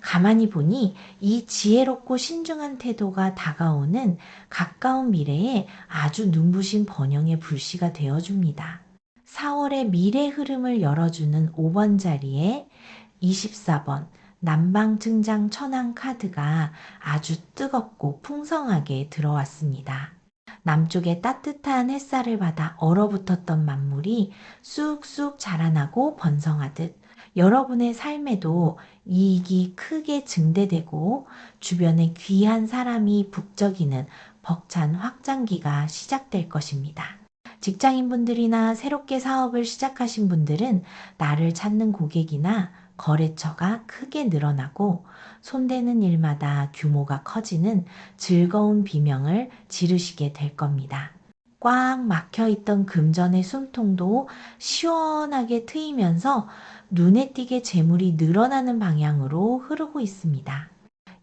가만히 보니 이 지혜롭고 신중한 태도가 다가오는 가까운 미래에 아주 눈부신 번영의 불씨가 되어줍니다. 4월의 미래 흐름을 열어주는 5번 자리에 24번 남방증장 천왕 카드가 아주 뜨겁고 풍성하게 들어왔습니다. 남쪽의 따뜻한 햇살을 받아 얼어붙었던 만물이 쑥쑥 자라나고 번성하듯 여러분의 삶에도 이익이 크게 증대되고 주변에 귀한 사람이 북적이는 벅찬 확장기가 시작될 것입니다. 직장인분들이나 새롭게 사업을 시작하신 분들은 나를 찾는 고객이나 거래처가 크게 늘어나고 손대는 일마다 규모가 커지는 즐거운 비명을 지르시게 될 겁니다. 꽉 막혀있던 금전의 숨통도 시원하게 트이면서 눈에 띄게 재물이 늘어나는 방향으로 흐르고 있습니다.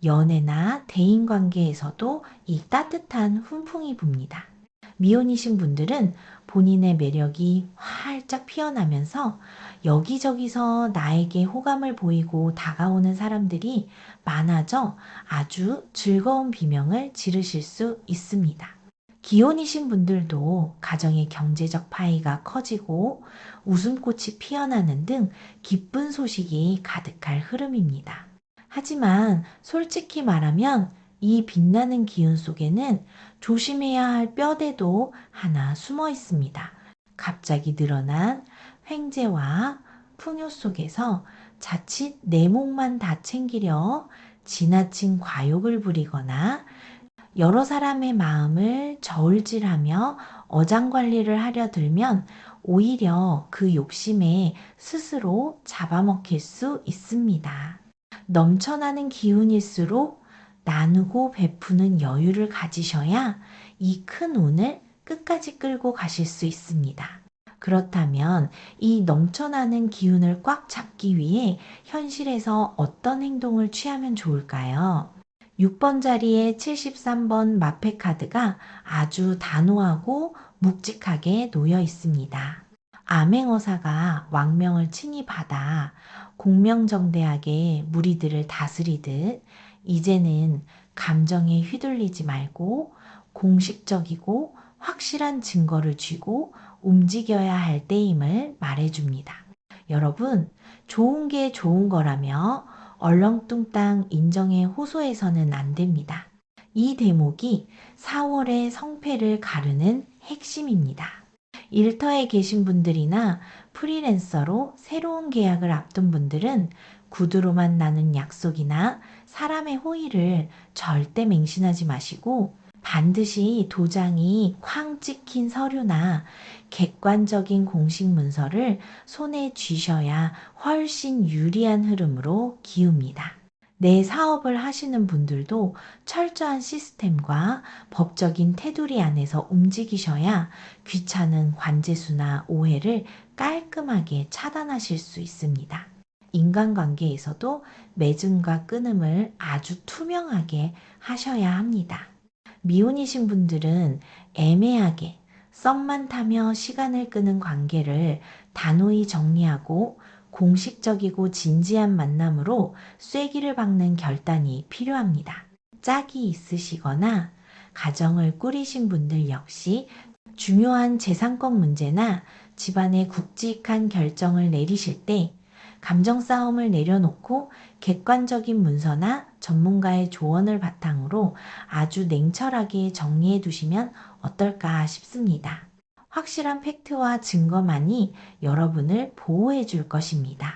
연애나 대인관계에서도 이 따뜻한 훈풍이 붑니다. 미혼이신 분들은 본인의 매력이 활짝 피어나면서 여기저기서 나에게 호감을 보이고 다가오는 사람들이 많아져 아주 즐거운 비명을 지르실 수 있습니다. 기혼이신 분들도 가정의 경제적 파이가 커지고 웃음꽃이 피어나는 등 기쁜 소식이 가득할 흐름입니다. 하지만 솔직히 말하면 이 빛나는 기운 속에는 조심해야 할 뼈대도 하나 숨어 있습니다. 갑자기 늘어난 횡재와 풍요 속에서 자칫 내 몫만 다 챙기려 지나친 과욕을 부리거나 여러 사람의 마음을 저울질하며 어장관리를 하려 들면 오히려 그 욕심에 스스로 잡아먹힐 수 있습니다. 넘쳐나는 기운일수록 나누고 베푸는 여유를 가지셔야 이 큰 운을 끝까지 끌고 가실 수 있습니다. 그렇다면 이 넘쳐나는 기운을 꽉 잡기 위해 현실에서 어떤 행동을 취하면 좋을까요? 6번 자리에 73번 마패 카드가 아주 단호하고 묵직하게 놓여 있습니다. 암행어사가 왕명을 친히 받아 공명정대하게 무리들을 다스리듯 이제는 감정에 휘둘리지 말고 공식적이고 확실한 증거를 쥐고 움직여야 할 때임을 말해줍니다. 여러분, 좋은 게 좋은 거라며 얼렁뚱땅 인정에 호소해서는 안 됩니다. 이 대목이 4월의 성패를 가르는 핵심입니다. 일터에 계신 분들이나 프리랜서로 새로운 계약을 앞둔 분들은 구두로만 나눈 약속이나 사람의 호의를 절대 맹신하지 마시고 반드시 도장이 쾅 찍힌 서류나 객관적인 공식 문서를 손에 쥐셔야 훨씬 유리한 흐름으로 기웁니다. 내 사업을 하시는 분들도 철저한 시스템과 법적인 테두리 안에서 움직이셔야 귀찮은 관제수나 오해를 깔끔하게 차단하실 수 있습니다. 인간관계에서도 맺음과 끊음을 아주 투명하게 하셔야 합니다. 미혼이신 분들은 애매하게 썸만 타며 시간을 끄는 관계를 단호히 정리하고 공식적이고 진지한 만남으로 쐐기를 박는 결단이 필요합니다. 짝이 있으시거나 가정을 꾸리신 분들 역시 중요한 재산권 문제나 집안의 굵직한 결정을 내리실 때 감정 싸움을 내려놓고 객관적인 문서나 전문가의 조언을 바탕으로 아주 냉철하게 정리해 두시면 어떨까 싶습니다. 확실한 팩트와 증거만이 여러분을 보호해 줄 것입니다.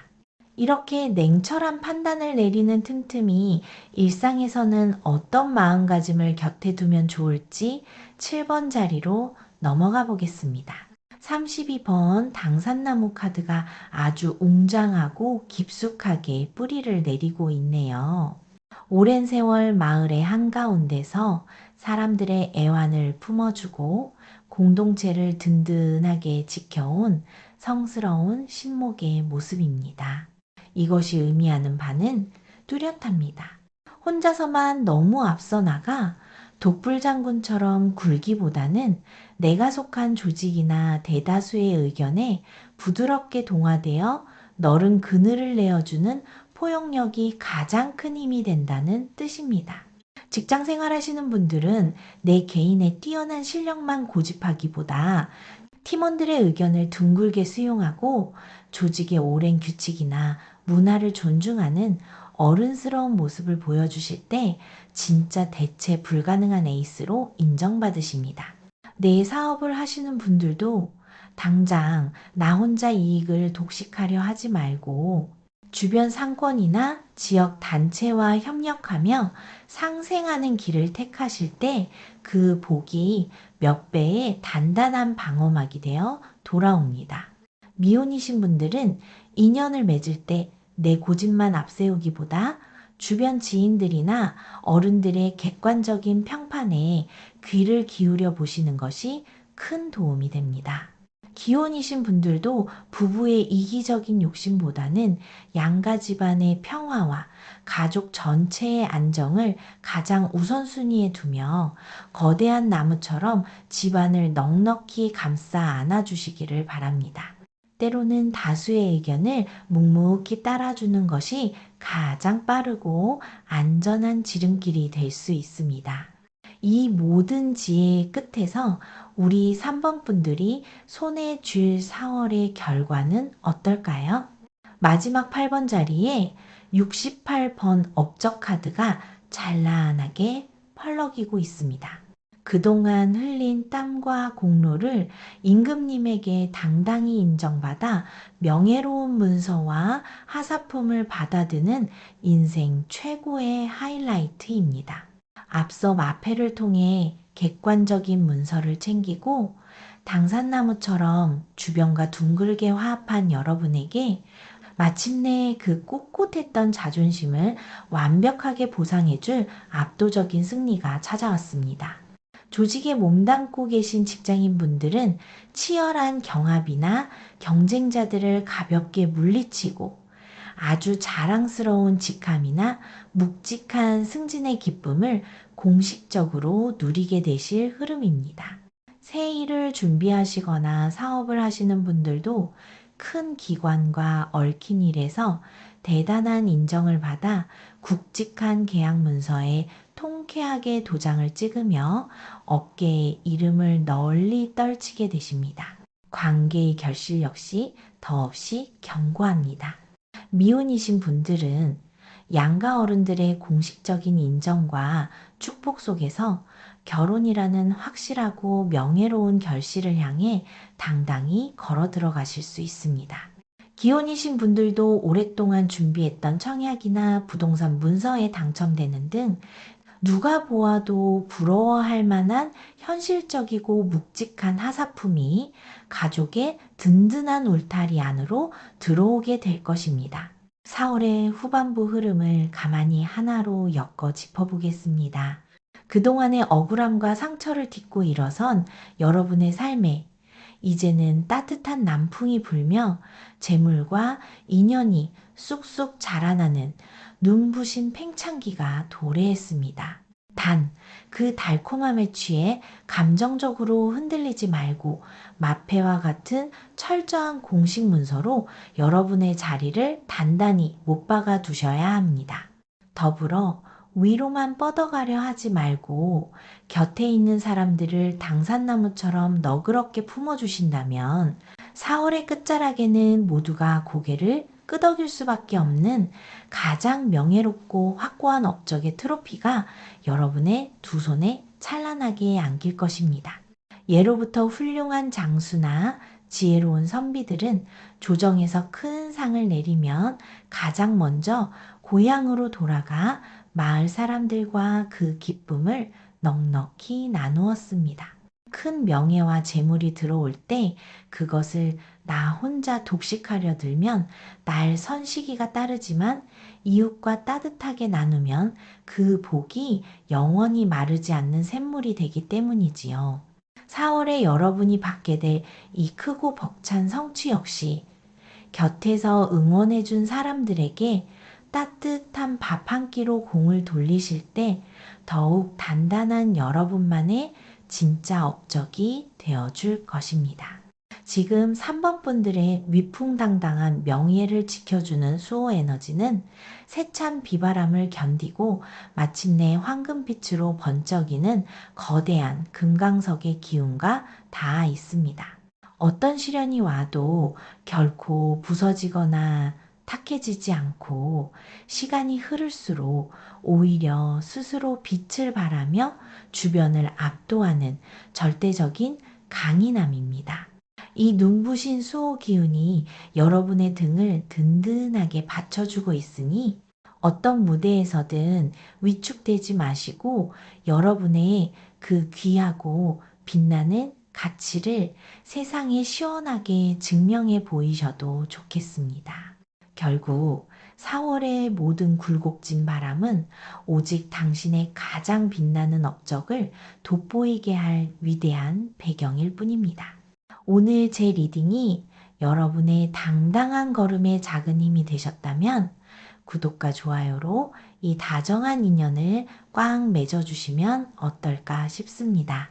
이렇게 냉철한 판단을 내리는 틈틈이 일상에서는 어떤 마음가짐을 곁에 두면 좋을지 7번 자리로 넘어가 보겠습니다. 32번 당산나무 카드가 아주 웅장하고 깊숙하게 뿌리를 내리고 있네요. 오랜 세월 마을의 한가운데서 사람들의 애환을 품어주고 공동체를 든든하게 지켜온 성스러운 신목의 모습입니다. 이것이 의미하는 바는 뚜렷합니다. 혼자서만 너무 앞서 나가 독불장군처럼 굴기보다는 내가 속한 조직이나 대다수의 의견에 부드럽게 동화되어 너른 그늘을 내어주는 포용력이 가장 큰 힘이 된다는 뜻입니다. 직장 생활하시는 분들은 내 개인의 뛰어난 실력만 고집하기보다 팀원들의 의견을 둥글게 수용하고 조직의 오랜 규칙이나 문화를 존중하는 어른스러운 모습을 보여주실 때 진짜 대체 불가능한 에이스로 인정받으십니다. 내 사업을 하시는 분들도 당장 나 혼자 이익을 독식하려 하지 말고 주변 상권이나 지역 단체와 협력하며 상생하는 길을 택하실 때 그 복이 몇 배의 단단한 방어막이 되어 돌아옵니다. 미혼이신 분들은 인연을 맺을 때 내 고집만 앞세우기보다 주변 지인들이나 어른들의 객관적인 평판에 귀를 기울여 보시는 것이 큰 도움이 됩니다. 기혼이신 분들도 부부의 이기적인 욕심보다는 양가 집안의 평화와 가족 전체의 안정을 가장 우선순위에 두며 거대한 나무처럼 집안을 넉넉히 감싸 안아주시기를 바랍니다. 때로는 다수의 의견을 묵묵히 따라주는 것이 가장 빠르고 안전한 지름길이 될 수 있습니다. 이 모든 지혜의 끝에서 우리 3번 분들이 손에 쥘 4월의 결과는 어떨까요? 마지막 8번 자리에 68번 업적 카드가 찬란하게 펄럭이고 있습니다. 그동안 흘린 땀과 공로를 임금님에게 당당히 인정받아 명예로운 문서와 하사품을 받아드는 인생 최고의 하이라이트입니다. 앞서 마패를 통해 객관적인 문서를 챙기고 당산나무처럼 주변과 둥글게 화합한 여러분에게 마침내 그 꼿꼿했던 자존심을 완벽하게 보상해줄 압도적인 승리가 찾아왔습니다. 조직에 몸담고 계신 직장인분들은 치열한 경합이나 경쟁자들을 가볍게 물리치고 아주 자랑스러운 직함이나 묵직한 승진의 기쁨을 공식적으로 누리게 되실 흐름입니다. 새 일을 준비하시거나 사업을 하시는 분들도 큰 기관과 얽힌 일에서 대단한 인정을 받아 굵직한 계약 문서에 통쾌하게 도장을 찍으며 업계의 이름을 널리 떨치게 되십니다. 관계의 결실 역시 더없이 견고합니다. 미혼이신 분들은 양가 어른들의 공식적인 인정과 축복 속에서 결혼이라는 확실하고 명예로운 결실을 향해 당당히 걸어 들어가실 수 있습니다. 기혼이신 분들도 오랫동안 준비했던 청약이나 부동산 문서에 당첨되는 등 누가 보아도 부러워할 만한 현실적이고 묵직한 하사품이 가족의 든든한 울타리 안으로 들어오게 될 것입니다. 4월의 후반부 흐름을 가만히 하나로 엮어 짚어보겠습니다. 그동안의 억울함과 상처를 딛고 일어선 여러분의 삶에 이제는 따뜻한 남풍이 불며 재물과 인연이 쑥쑥 자라나는 눈부신 팽창기가 도래했습니다. 단, 그 달콤함에 취해 감정적으로 흔들리지 말고 마패와 같은 철저한 공식 문서로 여러분의 자리를 단단히 못 박아 두셔야 합니다. 더불어 위로만 뻗어가려 하지 말고 곁에 있는 사람들을 당산나무처럼 너그럽게 품어주신다면 4월의 끝자락에는 모두가 고개를 끄덕일 수밖에 없는 가장 명예롭고 확고한 업적의 트로피가 여러분의 두 손에 찬란하게 안길 것입니다. 예로부터 훌륭한 장수나 지혜로운 선비들은 조정에서 큰 상을 내리면 가장 먼저 고향으로 돌아가 마을 사람들과 그 기쁨을 넉넉히 나누었습니다. 큰 명예와 재물이 들어올 때 그것을 나 혼자 독식하려 들면 날 선시기가 따르지만 이웃과 따뜻하게 나누면 그 복이 영원히 마르지 않는 샘물이 되기 때문이지요. 4월에 여러분이 받게 될 이 크고 벅찬 성취 역시 곁에서 응원해준 사람들에게 따뜻한 밥 한 끼로 공을 돌리실 때 더욱 단단한 여러분만의 진짜 업적이 되어줄 것입니다. 지금 3번 분들의 위풍당당한 명예를 지켜주는 수호 에너지는 세찬 비바람을 견디고 마침내 황금빛으로 번쩍이는 거대한 금강석의 기운과 닿아 있습니다. 어떤 시련이 와도 결코 부서지거나 탁해지지 않고 시간이 흐를수록 오히려 스스로 빛을 발하며 주변을 압도하는 절대적인 강인함입니다. 이 눈부신 수호 기운이 여러분의 등을 든든하게 받쳐주고 있으니 어떤 무대에서든 위축되지 마시고 여러분의 그 귀하고 빛나는 가치를 세상에 시원하게 증명해 보이셔도 좋겠습니다. 결국 4월의 모든 굴곡진 바람은 오직 당신의 가장 빛나는 업적을 돋보이게 할 위대한 배경일 뿐입니다. 오늘 제 리딩이 여러분의 당당한 걸음에 작은 힘이 되셨다면 구독과 좋아요로 이 다정한 인연을 꽉 맺어주시면 어떨까 싶습니다.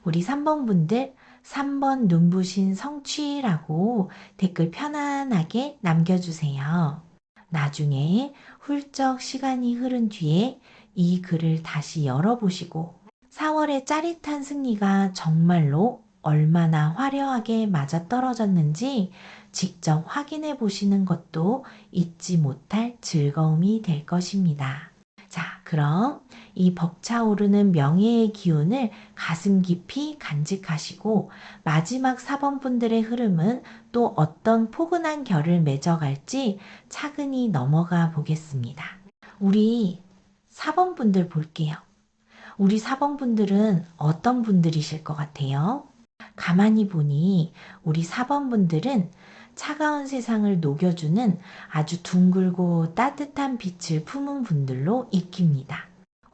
우리 3번 분들 3번 눈부신 성취라고 댓글 편안하게 남겨주세요. 나중에 훌쩍 시간이 흐른 뒤에 이 글을 다시 열어보시고 4월의 짜릿한 승리가 정말로 얼마나 화려하게 맞아떨어졌는지 직접 확인해 보시는 것도 잊지 못할 즐거움이 될 것입니다. 자, 그럼 이 벅차오르는 명예의 기운을 가슴 깊이 간직하시고 마지막 4번 분들의 흐름은 또 어떤 포근한 결을 맺어갈지 차근히 넘어가 보겠습니다. 우리 4번 분들 볼게요. 우리 4번 분들은 어떤 분들이실 것 같아요? 가만히 보니 우리 4번 분들은 차가운 세상을 녹여주는 아주 둥글고 따뜻한 빛을 품은 분들로 익힙니다.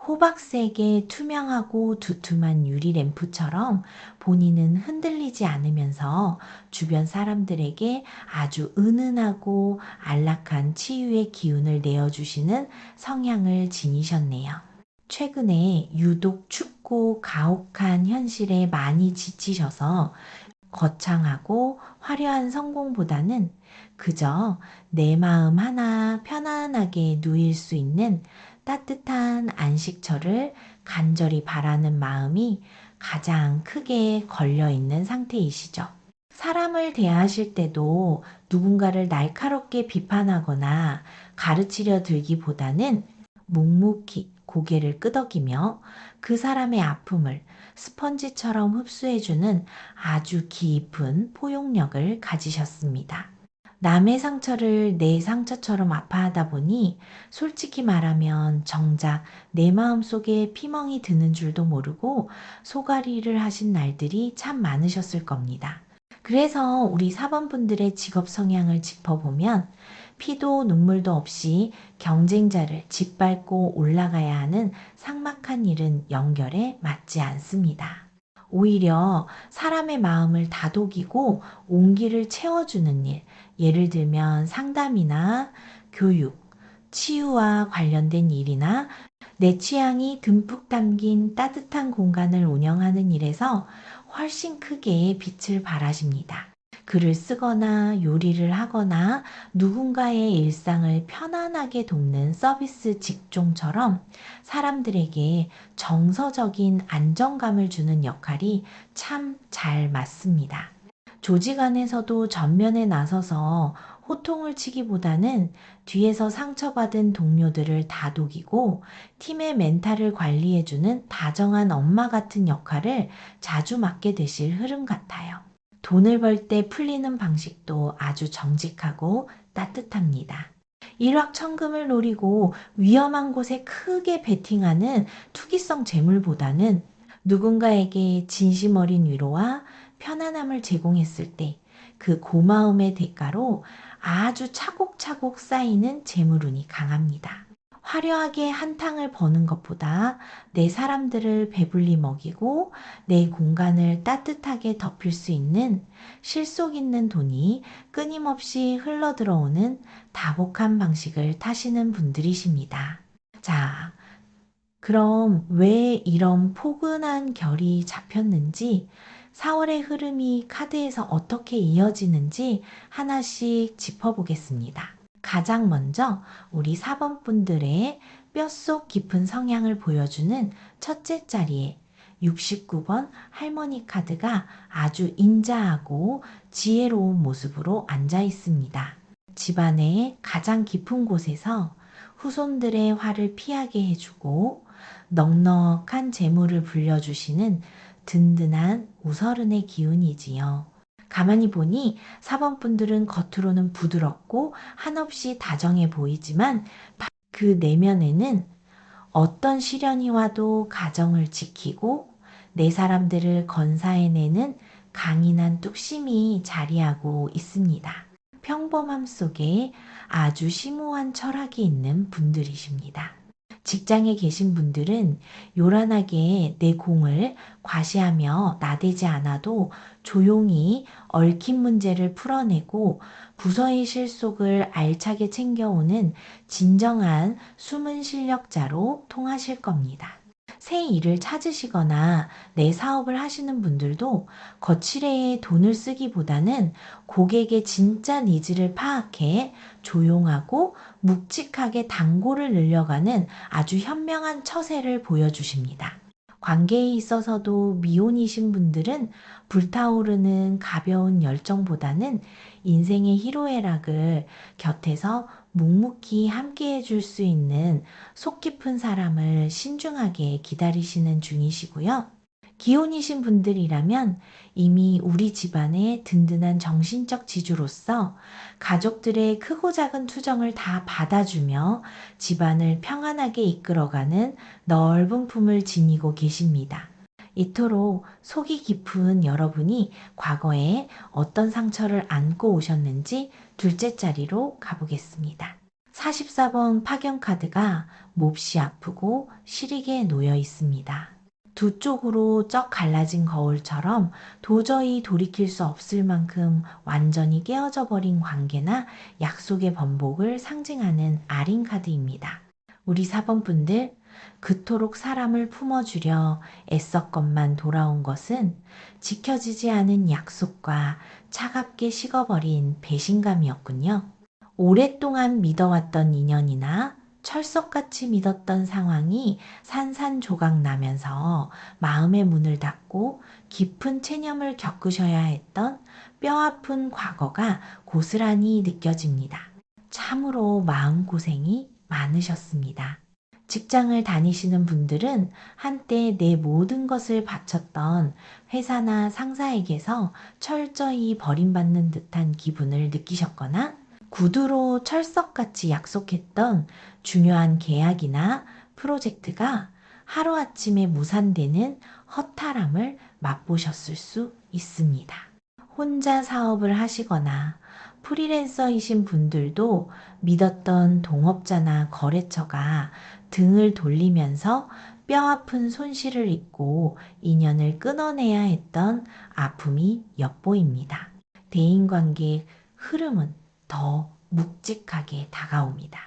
호박색의 투명하고 두툼한 유리 램프처럼 본인은 흔들리지 않으면서 주변 사람들에게 아주 은은하고 안락한 치유의 기운을 내어주시는 성향을 지니셨네요. 최근에 유독 춥고 가혹한 현실에 많이 지치셔서 거창하고 화려한 성공보다는 그저 내 마음 하나 편안하게 누일 수 있는 따뜻한 안식처를 간절히 바라는 마음이 가장 크게 걸려 있는 상태이시죠. 사람을 대하실 때도 누군가를 날카롭게 비판하거나 가르치려 들기보다는 묵묵히 고개를 끄덕이며 그 사람의 아픔을 스펀지처럼 흡수해주는 아주 깊은 포용력을 가지셨습니다. 남의 상처를 내 상처처럼 아파하다 보니 솔직히 말하면 정작 내 마음속에 피멍이 드는 줄도 모르고 소가리를 하신 날들이 참 많으셨을 겁니다. 그래서 우리 4번 분들의 직업 성향을 짚어보면 피도 눈물도 없이 경쟁자를 짓밟고 올라가야 하는 삭막한 일은 연결에 맞지 않습니다. 오히려 사람의 마음을 다독이고 온기를 채워주는 일, 예를 들면 상담이나 교육, 치유와 관련된 일이나 내 취향이 듬뿍 담긴 따뜻한 공간을 운영하는 일에서 훨씬 크게 빛을 발하십니다. 글을 쓰거나 요리를 하거나 누군가의 일상을 편안하게 돕는 서비스 직종처럼 사람들에게 정서적인 안정감을 주는 역할이 참 잘 맞습니다. 조직 안에서도 전면에 나서서 호통을 치기보다는 뒤에서 상처받은 동료들을 다독이고 팀의 멘탈을 관리해주는 다정한 엄마 같은 역할을 자주 맡게 되실 흐름 같아요. 돈을 벌 때 풀리는 방식도 아주 정직하고 따뜻합니다. 일확천금을 노리고 위험한 곳에 크게 베팅하는 투기성 재물보다는 누군가에게 진심 어린 위로와 편안함을 제공했을 때 그 고마움의 대가로 아주 차곡차곡 쌓이는 재물운이 강합니다. 화려하게 한탕을 버는 것보다 내 사람들을 배불리 먹이고 내 공간을 따뜻하게 덮일 수 있는 실속 있는 돈이 끊임없이 흘러들어오는 다복한 방식을 타시는 분들이십니다. 자, 그럼 왜 이런 포근한 결이 잡혔는지, 4월의 흐름이 카드에서 어떻게 이어지는지 하나씩 짚어보겠습니다. 가장 먼저 우리 4번 분들의 뼛속 깊은 성향을 보여주는 첫째 자리에 69번 할머니 카드가 아주 인자하고 지혜로운 모습으로 앉아 있습니다. 집안의 가장 깊은 곳에서 후손들의 화를 피하게 해주고 넉넉한 재물을 불려주시는 든든한 우서른의 기운이지요. 가만히 보니 4번 분들은 겉으로는 부드럽고 한없이 다정해 보이지만 그 내면에는 어떤 시련이 와도 가정을 지키고 내 사람들을 건사해내는 강인한 뚝심이 자리하고 있습니다. 평범함 속에 아주 심오한 철학이 있는 분들이십니다. 직장에 계신 분들은 요란하게 내 공을 과시하며 나대지 않아도 조용히 얽힌 문제를 풀어내고 부서의 실속을 알차게 챙겨오는 진정한 숨은 실력자로 통하실 겁니다. 새 일을 찾으시거나 내 사업을 하시는 분들도 거칠게 돈을 쓰기보다는 고객의 진짜 니즈를 파악해 조용하고 묵직하게 단골을 늘려가는 아주 현명한 처세를 보여주십니다. 관계에 있어서도 미혼이신 분들은 불타오르는 가벼운 열정보다는 인생의 희로애락을 곁에서 묵묵히 함께 해줄 수 있는 속 깊은 사람을 신중하게 기다리시는 중이시고요. 기혼이신 분들이라면 이미 우리 집안의 든든한 정신적 지주로서 가족들의 크고 작은 투정을 다 받아주며 집안을 평안하게 이끌어가는 넓은 품을 지니고 계십니다. 이토록 속이 깊은 여러분이 과거에 어떤 상처를 안고 오셨는지 둘째 자리로 가보겠습니다. 44번 파견 카드가 몹시 아프고 시리게 놓여 있습니다. 두 쪽으로 쩍 갈라진 거울처럼 도저히 돌이킬 수 없을 만큼 완전히 깨어져 버린 관계나 약속의 번복을 상징하는 아린 카드입니다. 우리 4번 분들, 그토록 사람을 품어주려 애썼건만 돌아온 것은 지켜지지 않은 약속과 차갑게 식어버린 배신감이었군요. 오랫동안 믿어왔던 인연이나 철석같이 믿었던 상황이 산산조각 나면서 마음의 문을 닫고 깊은 체념을 겪으셔야 했던 뼈아픈 과거가 고스란히 느껴집니다. 참으로 마음고생이 많으셨습니다. 직장을 다니시는 분들은 한때 내 모든 것을 바쳤던 회사나 상사에게서 철저히 버림받는 듯한 기분을 느끼셨거나 구두로 철석같이 약속했던 중요한 계약이나 프로젝트가 하루아침에 무산되는 허탈함을 맛보셨을 수 있습니다. 혼자 사업을 하시거나 프리랜서이신 분들도 믿었던 동업자나 거래처가 등을 돌리면서 뼈아픈 손실을 입고 인연을 끊어내야 했던 아픔이 엿보입니다. 대인관계의 흐름은 더 묵직하게 다가옵니다.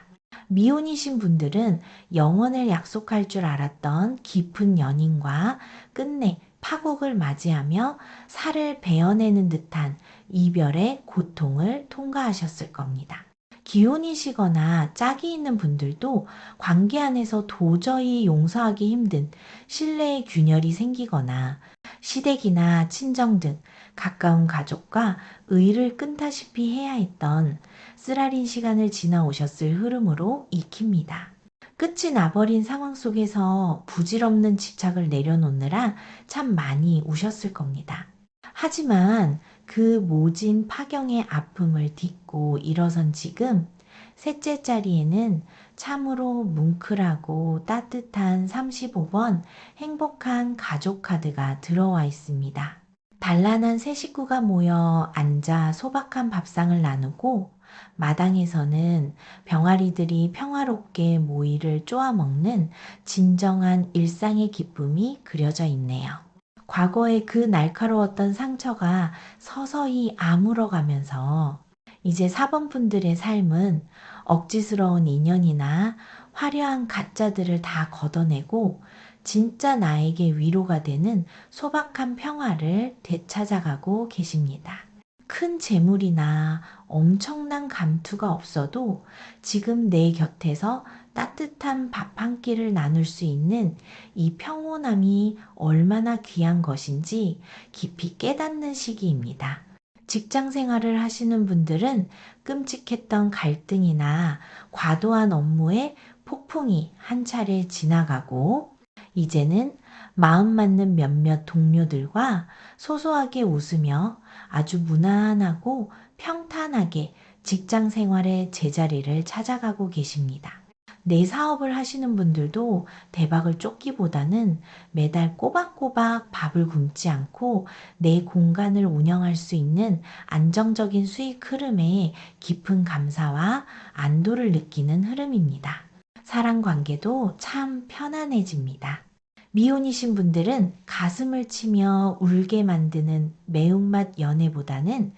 미혼이신 분들은 영원을 약속할 줄 알았던 깊은 연인과 끝내 파국을 맞이하며 살을 베어내는 듯한 이별의 고통을 통과하셨을 겁니다. 기혼이시거나 짝이 있는 분들도 관계 안에서 도저히 용서하기 힘든 신뢰의 균열이 생기거나 시댁이나 친정 등 가까운 가족과 의를 끊다시피 해야 했던 쓰라린 시간을 지나오셨을 흐름으로 익힙니다. 끝이 나버린 상황 속에서 부질없는 집착을 내려놓느라 참 많이 우셨을 겁니다. 하지만 그 모진 파경의 아픔을 딛고 일어선 지금 셋째 자리에는 참으로 뭉클하고 따뜻한 35번 행복한 가족 카드가 들어와 있습니다. 단란한 세 식구가 모여 앉아 소박한 밥상을 나누고 마당에서는 병아리들이 평화롭게 모이를 쪼아 먹는 진정한 일상의 기쁨이 그려져 있네요. 과거의 그 날카로웠던 상처가 서서히 아물어가면서 이제 사범분들의 삶은 억지스러운 인연이나 화려한 가짜들을 다 걷어내고 진짜 나에게 위로가 되는 소박한 평화를 되찾아가고 계십니다. 큰 재물이나 엄청난 감투가 없어도 지금 내 곁에서 따뜻한 밥 한 끼를 나눌 수 있는 이 평온함이 얼마나 귀한 것인지 깊이 깨닫는 시기입니다. 직장 생활을 하시는 분들은 끔찍했던 갈등이나 과도한 업무에 폭풍이 한 차례 지나가고 이제는 마음 맞는 몇몇 동료들과 소소하게 웃으며 아주 무난하고 평탄하게 직장 생활의 제자리를 찾아가고 계십니다. 내 사업을 하시는 분들도 대박을 쫓기보다는 매달 꼬박꼬박 밥을 굶지 않고 내 공간을 운영할 수 있는 안정적인 수익 흐름에 깊은 감사와 안도를 느끼는 흐름입니다. 사랑 관계도 참 편안해집니다. 미혼이신 분들은 가슴을 치며 울게 만드는 매운맛 연애보다는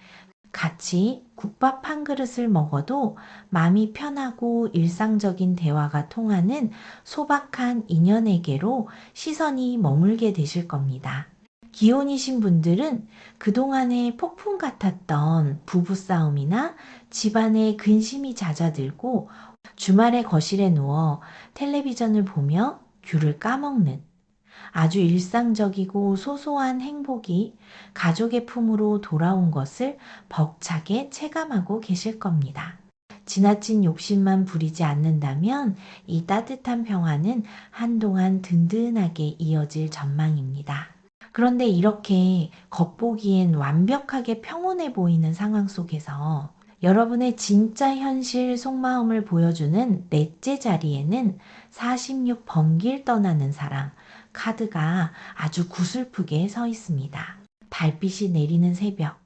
같이 국밥 한 그릇을 먹어도 마음이 편하고 일상적인 대화가 통하는 소박한 인연에게로 시선이 머물게 되실 겁니다. 기혼이신 분들은 그동안에 폭풍 같았던 부부싸움이나 집안의 근심이 잦아들고 주말에 거실에 누워 텔레비전을 보며 귤을 까먹는 아주 일상적이고 소소한 행복이 가족의 품으로 돌아온 것을 벅차게 체감하고 계실 겁니다. 지나친 욕심만 부리지 않는다면 이 따뜻한 평화는 한동안 든든하게 이어질 전망입니다. 그런데 이렇게 겉보기엔 완벽하게 평온해 보이는 상황 속에서 여러분의 진짜 현실 속마음을 보여주는 넷째 자리에는 46 번길 떠나는 사랑 카드가 아주 구슬프게 서 있습니다. 달빛이 내리는 새벽,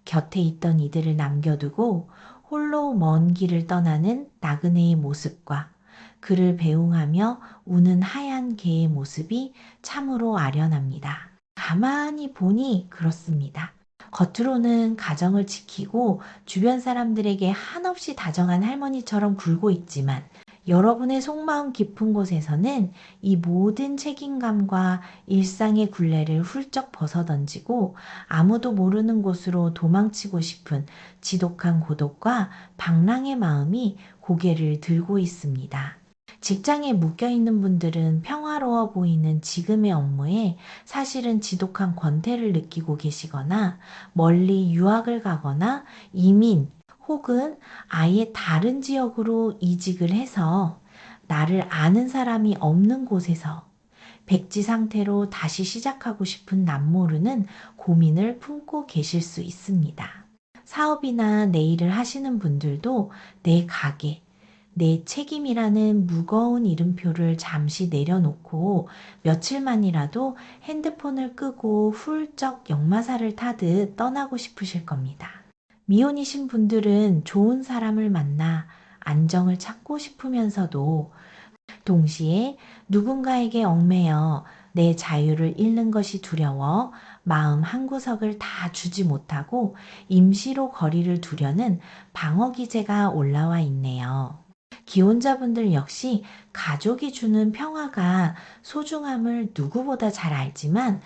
곁에 있던 이들을 남겨두고 홀로 먼 길을 떠나는 나그네의 모습과 그를 배웅하며 우는 하얀 개의 모습이 참으로 아련합니다. 가만히 보니 그렇습니다. 겉으로는 가정을 지키고 주변 사람들에게 한없이 다정한 할머니처럼 굴고 있지만 여러분의 속마음 깊은 곳에서는 이 모든 책임감과 일상의 굴레를 훌쩍 벗어던지고 아무도 모르는 곳으로 도망치고 싶은 지독한 고독과 방랑의 마음이 고개를 들고 있습니다. 직장에 묶여있는 분들은 평화로워 보이는 지금의 업무에 사실은 지독한 권태를 느끼고 계시거나 멀리 유학을 가거나 이민 혹은 아예 다른 지역으로 이직을 해서 나를 아는 사람이 없는 곳에서 백지 상태로 다시 시작하고 싶은 남모르는 고민을 품고 계실 수 있습니다. 사업이나 내 일을 하시는 분들도 내 가게, 내 책임이라는 무거운 이름표를 잠시 내려놓고 며칠만이라도 핸드폰을 끄고 훌쩍 역마살을 타듯 떠나고 싶으실 겁니다. 미혼이신 분들은 좋은 사람을 만나 안정을 찾고 싶으면서도 동시에 누군가에게 얽매여 내 자유를 잃는 것이 두려워 마음 한구석을 다 주지 못하고 임시로 거리를 두려는 방어 기제가 올라와 있네요. 기혼자분들 역시 가족이 주는 평화가 소중함을 누구보다 잘 알지만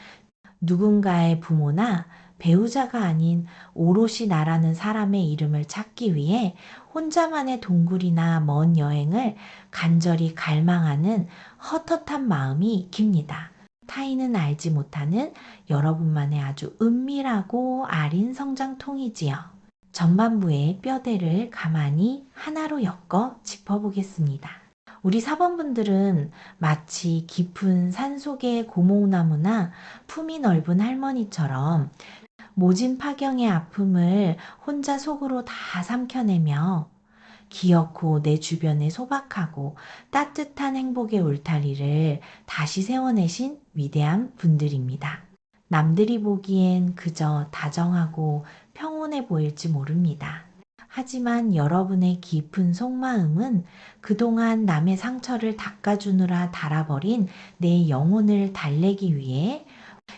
누군가의 부모나 배우자가 아닌 오롯이 나라는 사람의 이름을 찾기 위해 혼자만의 동굴이나 먼 여행을 간절히 갈망하는 헛헛한 마음이 익힙니다. 타인은 알지 못하는 여러분만의 아주 은밀하고 아린 성장통이지요. 전반부의 뼈대를 가만히 하나로 엮어 짚어보겠습니다. 우리 사번분들은 마치 깊은 산속의 고목나무나 품이 넓은 할머니처럼 모진 파경의 아픔을 혼자 속으로 다 삼켜내며 기어코 내 주변에 소박하고 따뜻한 행복의 울타리를 다시 세워내신 위대한 분들입니다. 남들이 보기엔 그저 다정하고 평온해 보일지 모릅니다. 하지만 여러분의 깊은 속마음은 그동안 남의 상처를 닦아주느라 닳아버린 내 영혼을 달래기 위해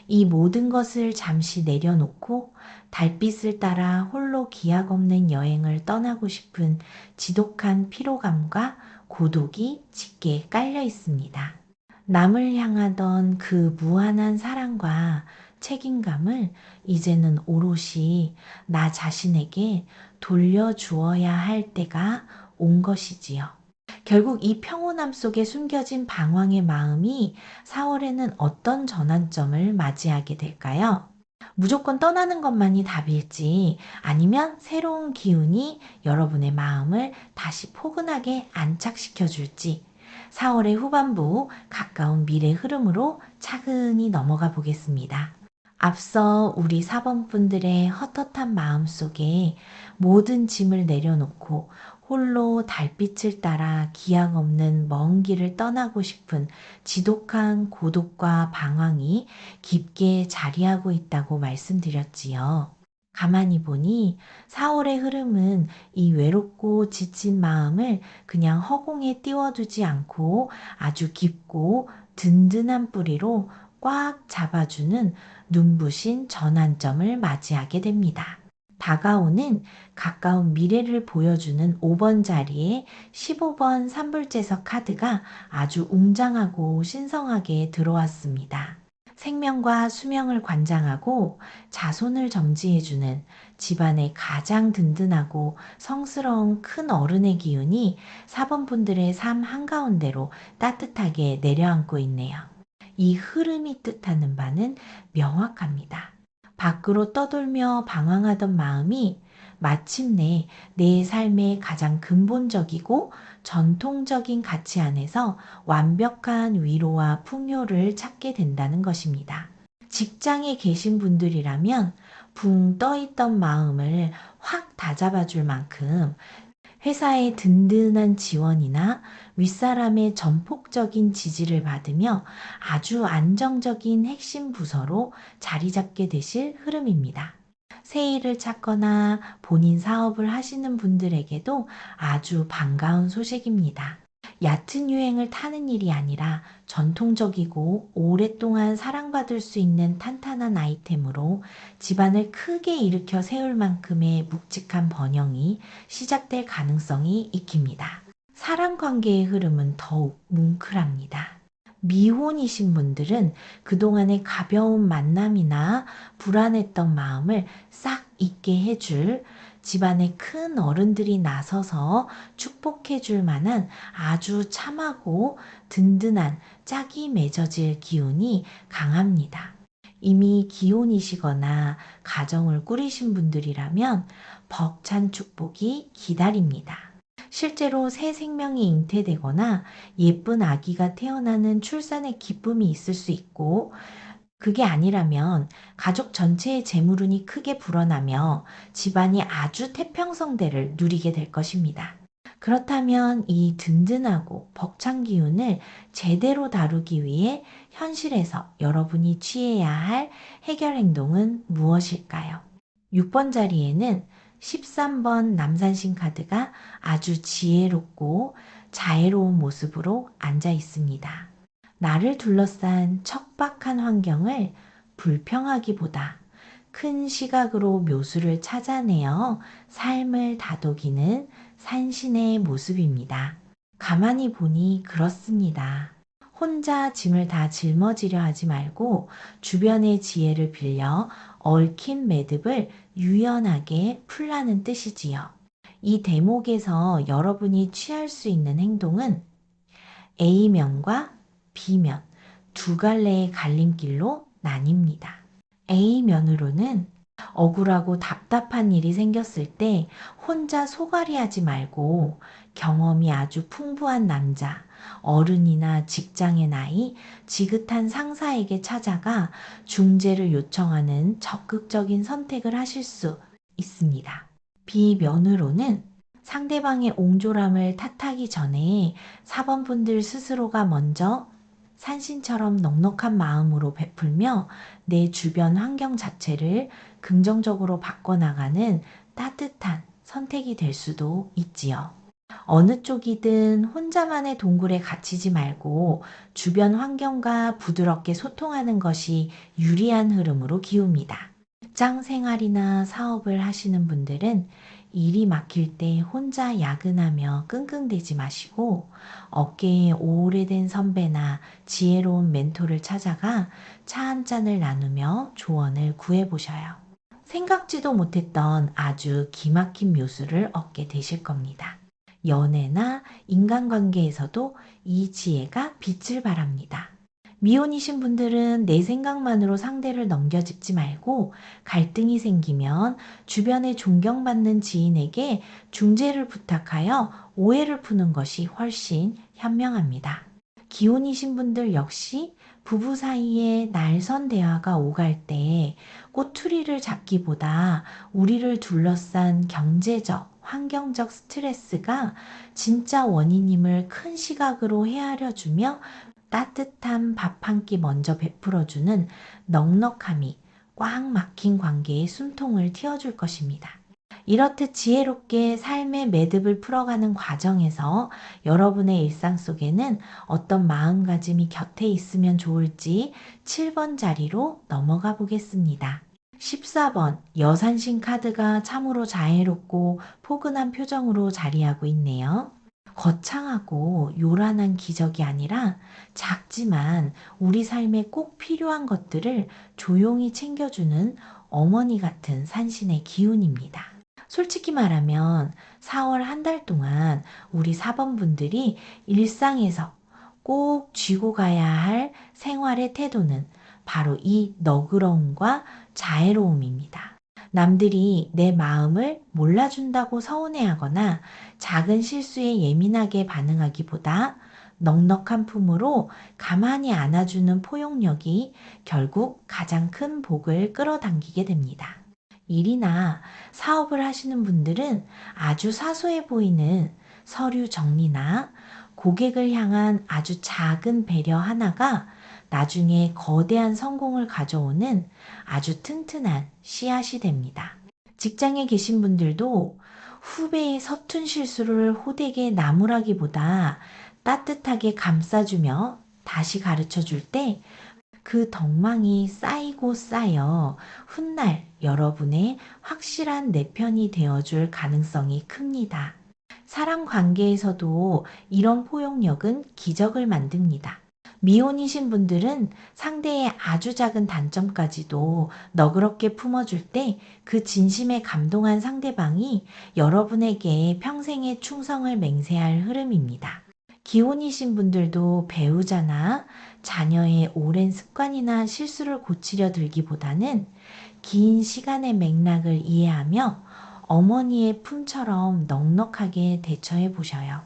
이 모든 것을 잠시 내려놓고 달빛을 따라 홀로 기약 없는 여행을 떠나고 싶은 지독한 피로감과 고독이 짙게 깔려 있습니다. 남을 향하던 그 무한한 사랑과 책임감을 이제는 오롯이 나 자신에게 돌려주어야 할 때가 온 것이지요. 결국 이 평온함 속에 숨겨진 방황의 마음이 4월에는 어떤 전환점을 맞이하게 될까요? 무조건 떠나는 것만이 답일지 아니면 새로운 기운이 여러분의 마음을 다시 포근하게 안착시켜 줄지 4월의 후반부 가까운 미래 흐름으로 차근히 넘어가 보겠습니다. 앞서 우리 사번분들의 헛헛한 마음 속에 모든 짐을 내려놓고 홀로 달빛을 따라 기약 없는 먼 길을 떠나고 싶은 지독한 고독과 방황이 깊게 자리하고 있다고 말씀드렸지요. 가만히 보니 4월의 흐름은 이 외롭고 지친 마음을 그냥 허공에 띄워두지 않고 아주 깊고 든든한 뿌리로 꽉 잡아주는 눈부신 전환점을 맞이하게 됩니다. 다가오는 가까운 미래를 보여주는 5번 자리에 15번 산불재석 카드가 아주 웅장하고 신성하게 들어왔습니다. 생명과 수명을 관장하고 자손을 점지해주는 집안의 가장 든든하고 성스러운 큰 어른의 기운이 4번 분들의 삶 한가운데로 따뜻하게 내려앉고 있네요. 이 흐름이 뜻하는 바는 명확합니다. 밖으로 떠돌며 방황하던 마음이 마침내 내 삶의 가장 근본적이고 전통적인 가치 안에서 완벽한 위로와 풍요를 찾게 된다는 것입니다. 직장에 계신 분들이라면 붕 떠있던 마음을 확 다잡아 줄 만큼 회사의 든든한 지원이나 윗사람의 전폭적인 지지를 받으며 아주 안정적인 핵심 부서로 자리 잡게 되실 흐름입니다. 새 일을 찾거나 본인 사업을 하시는 분들에게도 아주 반가운 소식입니다. 얕은 유행을 타는 일이 아니라 전통적이고 오랫동안 사랑받을 수 있는 탄탄한 아이템으로 집안을 크게 일으켜 세울 만큼의 묵직한 번영이 시작될 가능성이 익힙니다. 사랑 관계의 흐름은 더욱 뭉클합니다. 미혼이신 분들은 그동안의 가벼운 만남이나 불안했던 마음을 싹 잊게 해줄 집안의 큰 어른들이 나서서 축복해 줄 만한 아주 참하고 든든한 짝이 맺어질 기운이 강합니다. 이미 기혼이시거나 가정을 꾸리신 분들이라면 벅찬 축복이 기다립니다. 실제로 새 생명이 잉태되거나 예쁜 아기가 태어나는 출산의 기쁨이 있을 수 있고 그게 아니라면 가족 전체의 재물운이 크게 불어나며 집안이 아주 태평성대를 누리게 될 것입니다. 그렇다면 이 든든하고 벅찬 기운을 제대로 다루기 위해 현실에서 여러분이 취해야 할 해결 행동은 무엇일까요? 6번 자리에는 13번 남산신 카드가 아주 지혜롭고 자애로운 모습으로 앉아 있습니다. 나를 둘러싼 척박한 환경을 불평하기보다 큰 시각으로 묘수를 찾아내어 삶을 다독이는 산신의 모습입니다. 가만히 보니 그렇습니다. 혼자 짐을 다 짊어지려 하지 말고 주변의 지혜를 빌려 얽힌 매듭을 유연하게 풀라는 뜻이지요. 이 대목에서 여러분이 취할 수 있는 행동은 A면과 B면 두 갈래의 갈림길로 나뉩니다. A면으로는 억울하고 답답한 일이 생겼을 때 혼자 소갈이하지 말고 경험이 아주 풍부한 남자, 어른이나 직장의 나이, 지긋한 상사에게 찾아가 중재를 요청하는 적극적인 선택을 하실 수 있습니다. B면으로는 상대방의 옹졸함을 탓하기 전에 사번분들 스스로가 먼저 산신처럼 넉넉한 마음으로 베풀며 내 주변 환경 자체를 긍정적으로 바꿔나가는 따뜻한 선택이 될 수도 있지요. 어느 쪽이든 혼자만의 동굴에 갇히지 말고 주변 환경과 부드럽게 소통하는 것이 유리한 흐름으로 기웁니다. 직장 생활이나 사업을 하시는 분들은 일이 막힐 때 혼자 야근하며 끙끙대지 마시고 어깨에 오래된 선배나 지혜로운 멘토를 찾아가 차 한 잔을 나누며 조언을 구해보셔요. 생각지도 못했던 아주 기막힌 묘수를 얻게 되실 겁니다. 연애나 인간관계에서도 이 지혜가 빛을 발합니다. 미혼이신 분들은 내 생각만으로 상대를 넘겨짚지 말고 갈등이 생기면 주변에 존경받는 지인에게 중재를 부탁하여 오해를 푸는 것이 훨씬 현명합니다. 기혼이신 분들 역시 부부 사이에 날선 대화가 오갈 때 꼬투리를 잡기보다 우리를 둘러싼 경제적, 환경적 스트레스가 진짜 원인임을 큰 시각으로 헤아려주며 따뜻한 밥 한 끼 먼저 베풀어주는 넉넉함이 꽉 막힌 관계의 숨통을 틔워줄 것입니다. 이렇듯 지혜롭게 삶의 매듭을 풀어가는 과정에서 여러분의 일상 속에는 어떤 마음가짐이 곁에 있으면 좋을지 7번 자리로 넘어가 보겠습니다. 14번 여산신 카드가 참으로 자애롭고 포근한 표정으로 자리하고 있네요. 거창하고 요란한 기적이 아니라 작지만 우리 삶에 꼭 필요한 것들을 조용히 챙겨주는 어머니 같은 산신의 기운입니다. 솔직히 말하면 4월 한 달 동안 우리 4번 분들이 일상에서 꼭 쥐고 가야 할 생활의 태도는 바로 이 너그러움과 자애로움입니다. 남들이 내 마음을 몰라준다고 서운해하거나 작은 실수에 예민하게 반응하기보다 넉넉한 품으로 가만히 안아주는 포용력이 결국 가장 큰 복을 끌어당기게 됩니다. 일이나 사업을 하시는 분들은 아주 사소해 보이는 서류 정리나 고객을 향한 아주 작은 배려 하나가 나중에 거대한 성공을 가져오는 아주 튼튼한 씨앗이 됩니다. 직장에 계신 분들도 후배의 서툰 실수를 호되게 나무라기보다 따뜻하게 감싸주며 다시 가르쳐 줄 때 그 덕망이 쌓이고 쌓여 훗날 여러분의 확실한 내 편이 되어줄 가능성이 큽니다. 사람 관계에서도 이런 포용력은 기적을 만듭니다. 미혼이신 분들은 상대의 아주 작은 단점까지도 너그럽게 품어줄 때 그 진심에 감동한 상대방이 여러분에게 평생의 충성을 맹세할 흐름입니다. 기혼이신 분들도 배우자나 자녀의 오랜 습관이나 실수를 고치려 들기보다는 긴 시간의 맥락을 이해하며 어머니의 품처럼 넉넉하게 대처해 보셔요.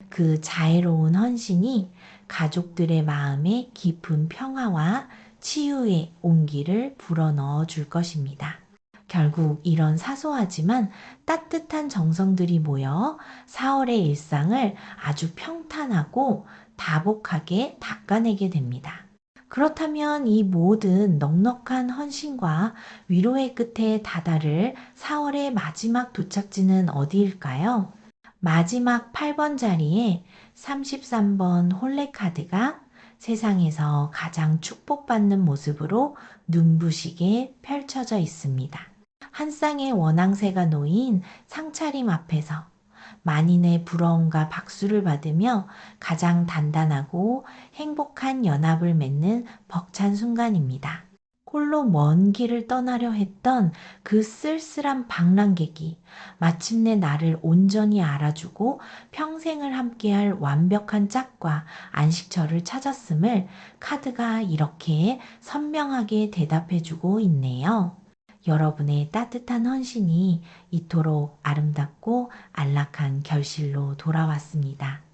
그 자애로운 헌신이 가족들의 마음에 깊은 평화와 치유의 온기를 불어넣어 줄 것입니다. 결국 이런 사소하지만 따뜻한 정성들이 모여 4월의 일상을 아주 평탄하고 다복하게 닦아내게 됩니다. 그렇다면 이 모든 넉넉한 헌신과 위로의 끝에 다다를 4월의 마지막 도착지는 어디일까요? 마지막 8번 자리에 33번 홀레카드가 세상에서 가장 축복받는 모습으로 눈부시게 펼쳐져 있습니다. 한 쌍의 원앙새가 놓인 상차림 앞에서 만인의 부러움과 박수를 받으며 가장 단단하고 행복한 연합을 맺는 벅찬 순간입니다. 홀로 먼 길을 떠나려 했던 그 쓸쓸한 방랑객이 마침내 나를 온전히 알아주고 평생을 함께할 완벽한 짝과 안식처를 찾았음을 카드가 이렇게 선명하게 대답해주고 있네요. 여러분의 따뜻한 헌신이 이토록 아름답고 안락한 결실로 돌아왔습니다.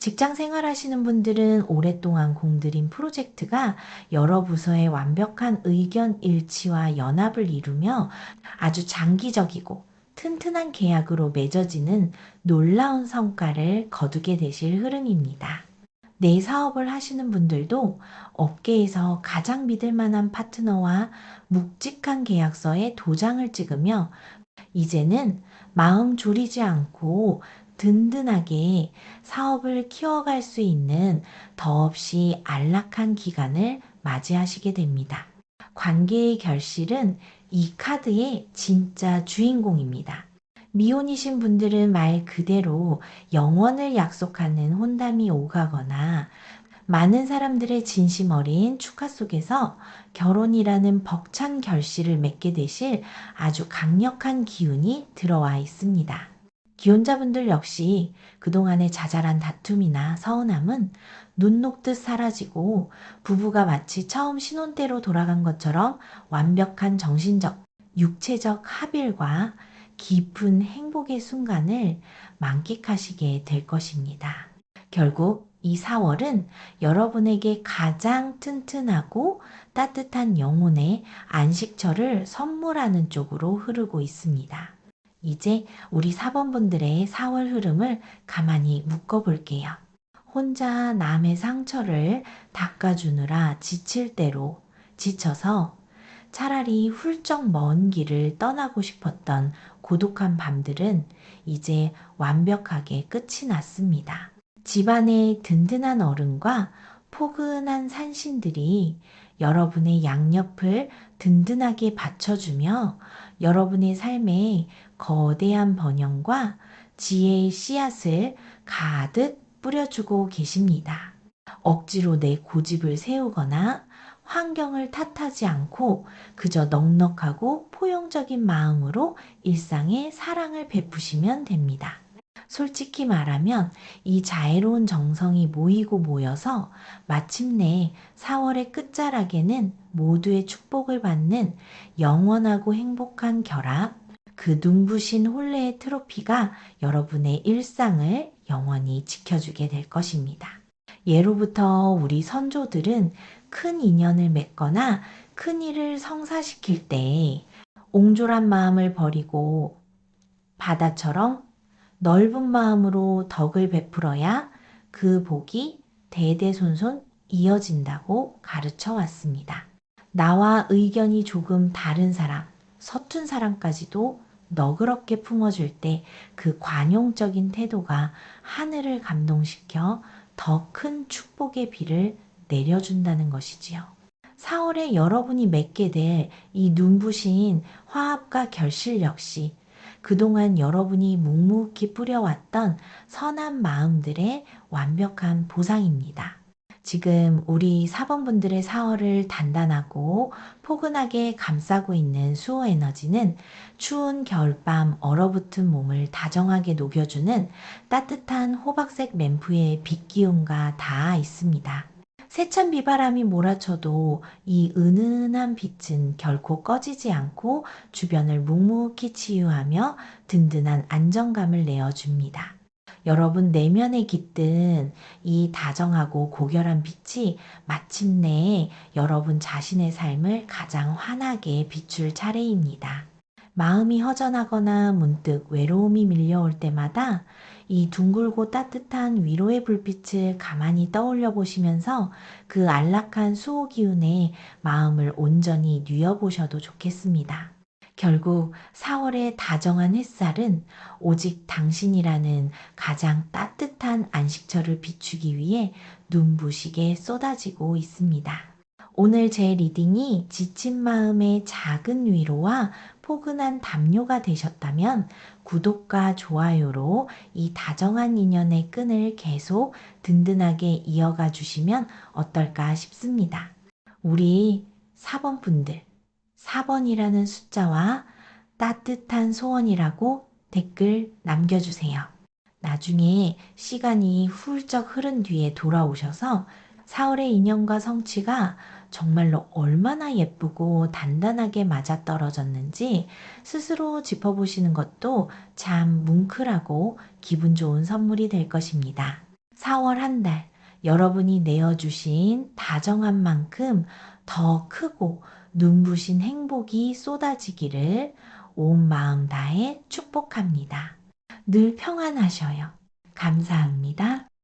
직장 생활하시는 분들은 오랫동안 공들인 프로젝트가 여러 부서의 완벽한 의견 일치와 연합을 이루며 아주 장기적이고 튼튼한 계약으로 맺어지는 놀라운 성과를 거두게 되실 흐름입니다. 내 사업을 하시는 분들도 업계에서 가장 믿을 만한 파트너와 묵직한 계약서에 도장을 찍으며 이제는 마음 졸이지 않고 든든하게 사업을 키워갈 수 있는 더없이 안락한 기간을 맞이하시게 됩니다. 관계의 결실은 이 카드의 진짜 주인공입니다. 미혼이신 분들은 말 그대로 영원을 약속하는 혼담이 오가거나 많은 사람들의 진심 어린 축하 속에서 결혼이라는 벅찬 결실을 맺게 되실 아주 강력한 기운이 들어와 있습니다. 기혼자분들 역시 그동안의 자잘한 다툼이나 서운함은 눈 녹듯 사라지고 부부가 마치 처음 신혼 때로 돌아간 것처럼 완벽한 정신적, 육체적 합일과 깊은 행복의 순간을 만끽하시게 될 것입니다. 결국 이 4월은 여러분에게 가장 튼튼하고 따뜻한 영혼의 안식처를 선물하는 쪽으로 흐르고 있습니다. 이제 우리 사번분들의 4월 흐름을 가만히 묶어볼게요. 혼자 남의 상처를 닦아주느라 지칠 대로 지쳐서 차라리 훌쩍 먼 길을 떠나고 싶었던 고독한 밤들은 이제 완벽하게 끝이 났습니다. 집안의 든든한 어른과 포근한 산신들이 여러분의 양옆을 든든하게 받쳐주며 여러분의 삶에 거대한 번영과 지혜의 씨앗을 가득 뿌려주고 계십니다. 억지로 내 고집을 세우거나 환경을 탓하지 않고 그저 넉넉하고 포용적인 마음으로 일상에 사랑을 베푸시면 됩니다. 솔직히 말하면 이 자애로운 정성이 모이고 모여서 마침내 4월의 끝자락에는 모두의 축복을 받는 영원하고 행복한 결합, 그 눈부신 혼례의 트로피가 여러분의 일상을 영원히 지켜주게 될 것입니다. 예로부터 우리 선조들은 큰 인연을 맺거나 큰 일을 성사시킬 때 옹졸한 마음을 버리고 바다처럼 넓은 마음으로 덕을 베풀어야 그 복이 대대손손 이어진다고 가르쳐 왔습니다. 나와 의견이 조금 다른 사람, 서툰 사람까지도 너그럽게 품어줄 때 그 관용적인 태도가 하늘을 감동시켜 더 큰 축복의 비를 내려준다는 것이지요. 4월에 여러분이 맺게 될 이 눈부신 화합과 결실 역시 그동안 여러분이 묵묵히 뿌려왔던 선한 마음들의 완벽한 보상입니다. 지금 우리 사번분들의 4월을 단단하고 포근하게 감싸고 있는 수호 에너지는 추운 겨울밤 얼어붙은 몸을 다정하게 녹여주는 따뜻한 호박색 램프의 빛 기운과 닿아 있습니다. 세찬 비바람이 몰아쳐도 이 은은한 빛은 결코 꺼지지 않고 주변을 묵묵히 치유하며 든든한 안정감을 내어줍니다. 여러분 내면에 깃든 이 다정하고 고결한 빛이 마침내 여러분 자신의 삶을 가장 환하게 비출 차례입니다. 마음이 허전하거나 문득 외로움이 밀려올 때마다 이 둥글고 따뜻한 위로의 불빛을 가만히 떠올려 보시면서 그 안락한 수호 기운에 마음을 온전히 뉘어보셔도 좋겠습니다. 결국 4월의 다정한 햇살은 오직 당신이라는 가장 따뜻한 안식처를 비추기 위해 눈부시게 쏟아지고 있습니다. 오늘 제 리딩이 지친 마음의 작은 위로와 포근한 담요가 되셨다면 구독과 좋아요로 이 다정한 인연의 끈을 계속 든든하게 이어가 주시면 어떨까 싶습니다. 우리 4번 분들 4번이라는 숫자와 따뜻한 소원이라고 댓글 남겨주세요. 나중에 시간이 훌쩍 흐른 뒤에 돌아오셔서 4월의 인연과 성취가 정말로 얼마나 예쁘고 단단하게 맞아떨어졌는지 스스로 짚어보시는 것도 참 뭉클하고 기분 좋은 선물이 될 것입니다. 4월 한 달, 여러분이 내어주신 다정한 만큼 더 크고 눈부신 행복이 쏟아지기를 온 마음 다해 축복합니다. 늘 평안하셔요. 감사합니다.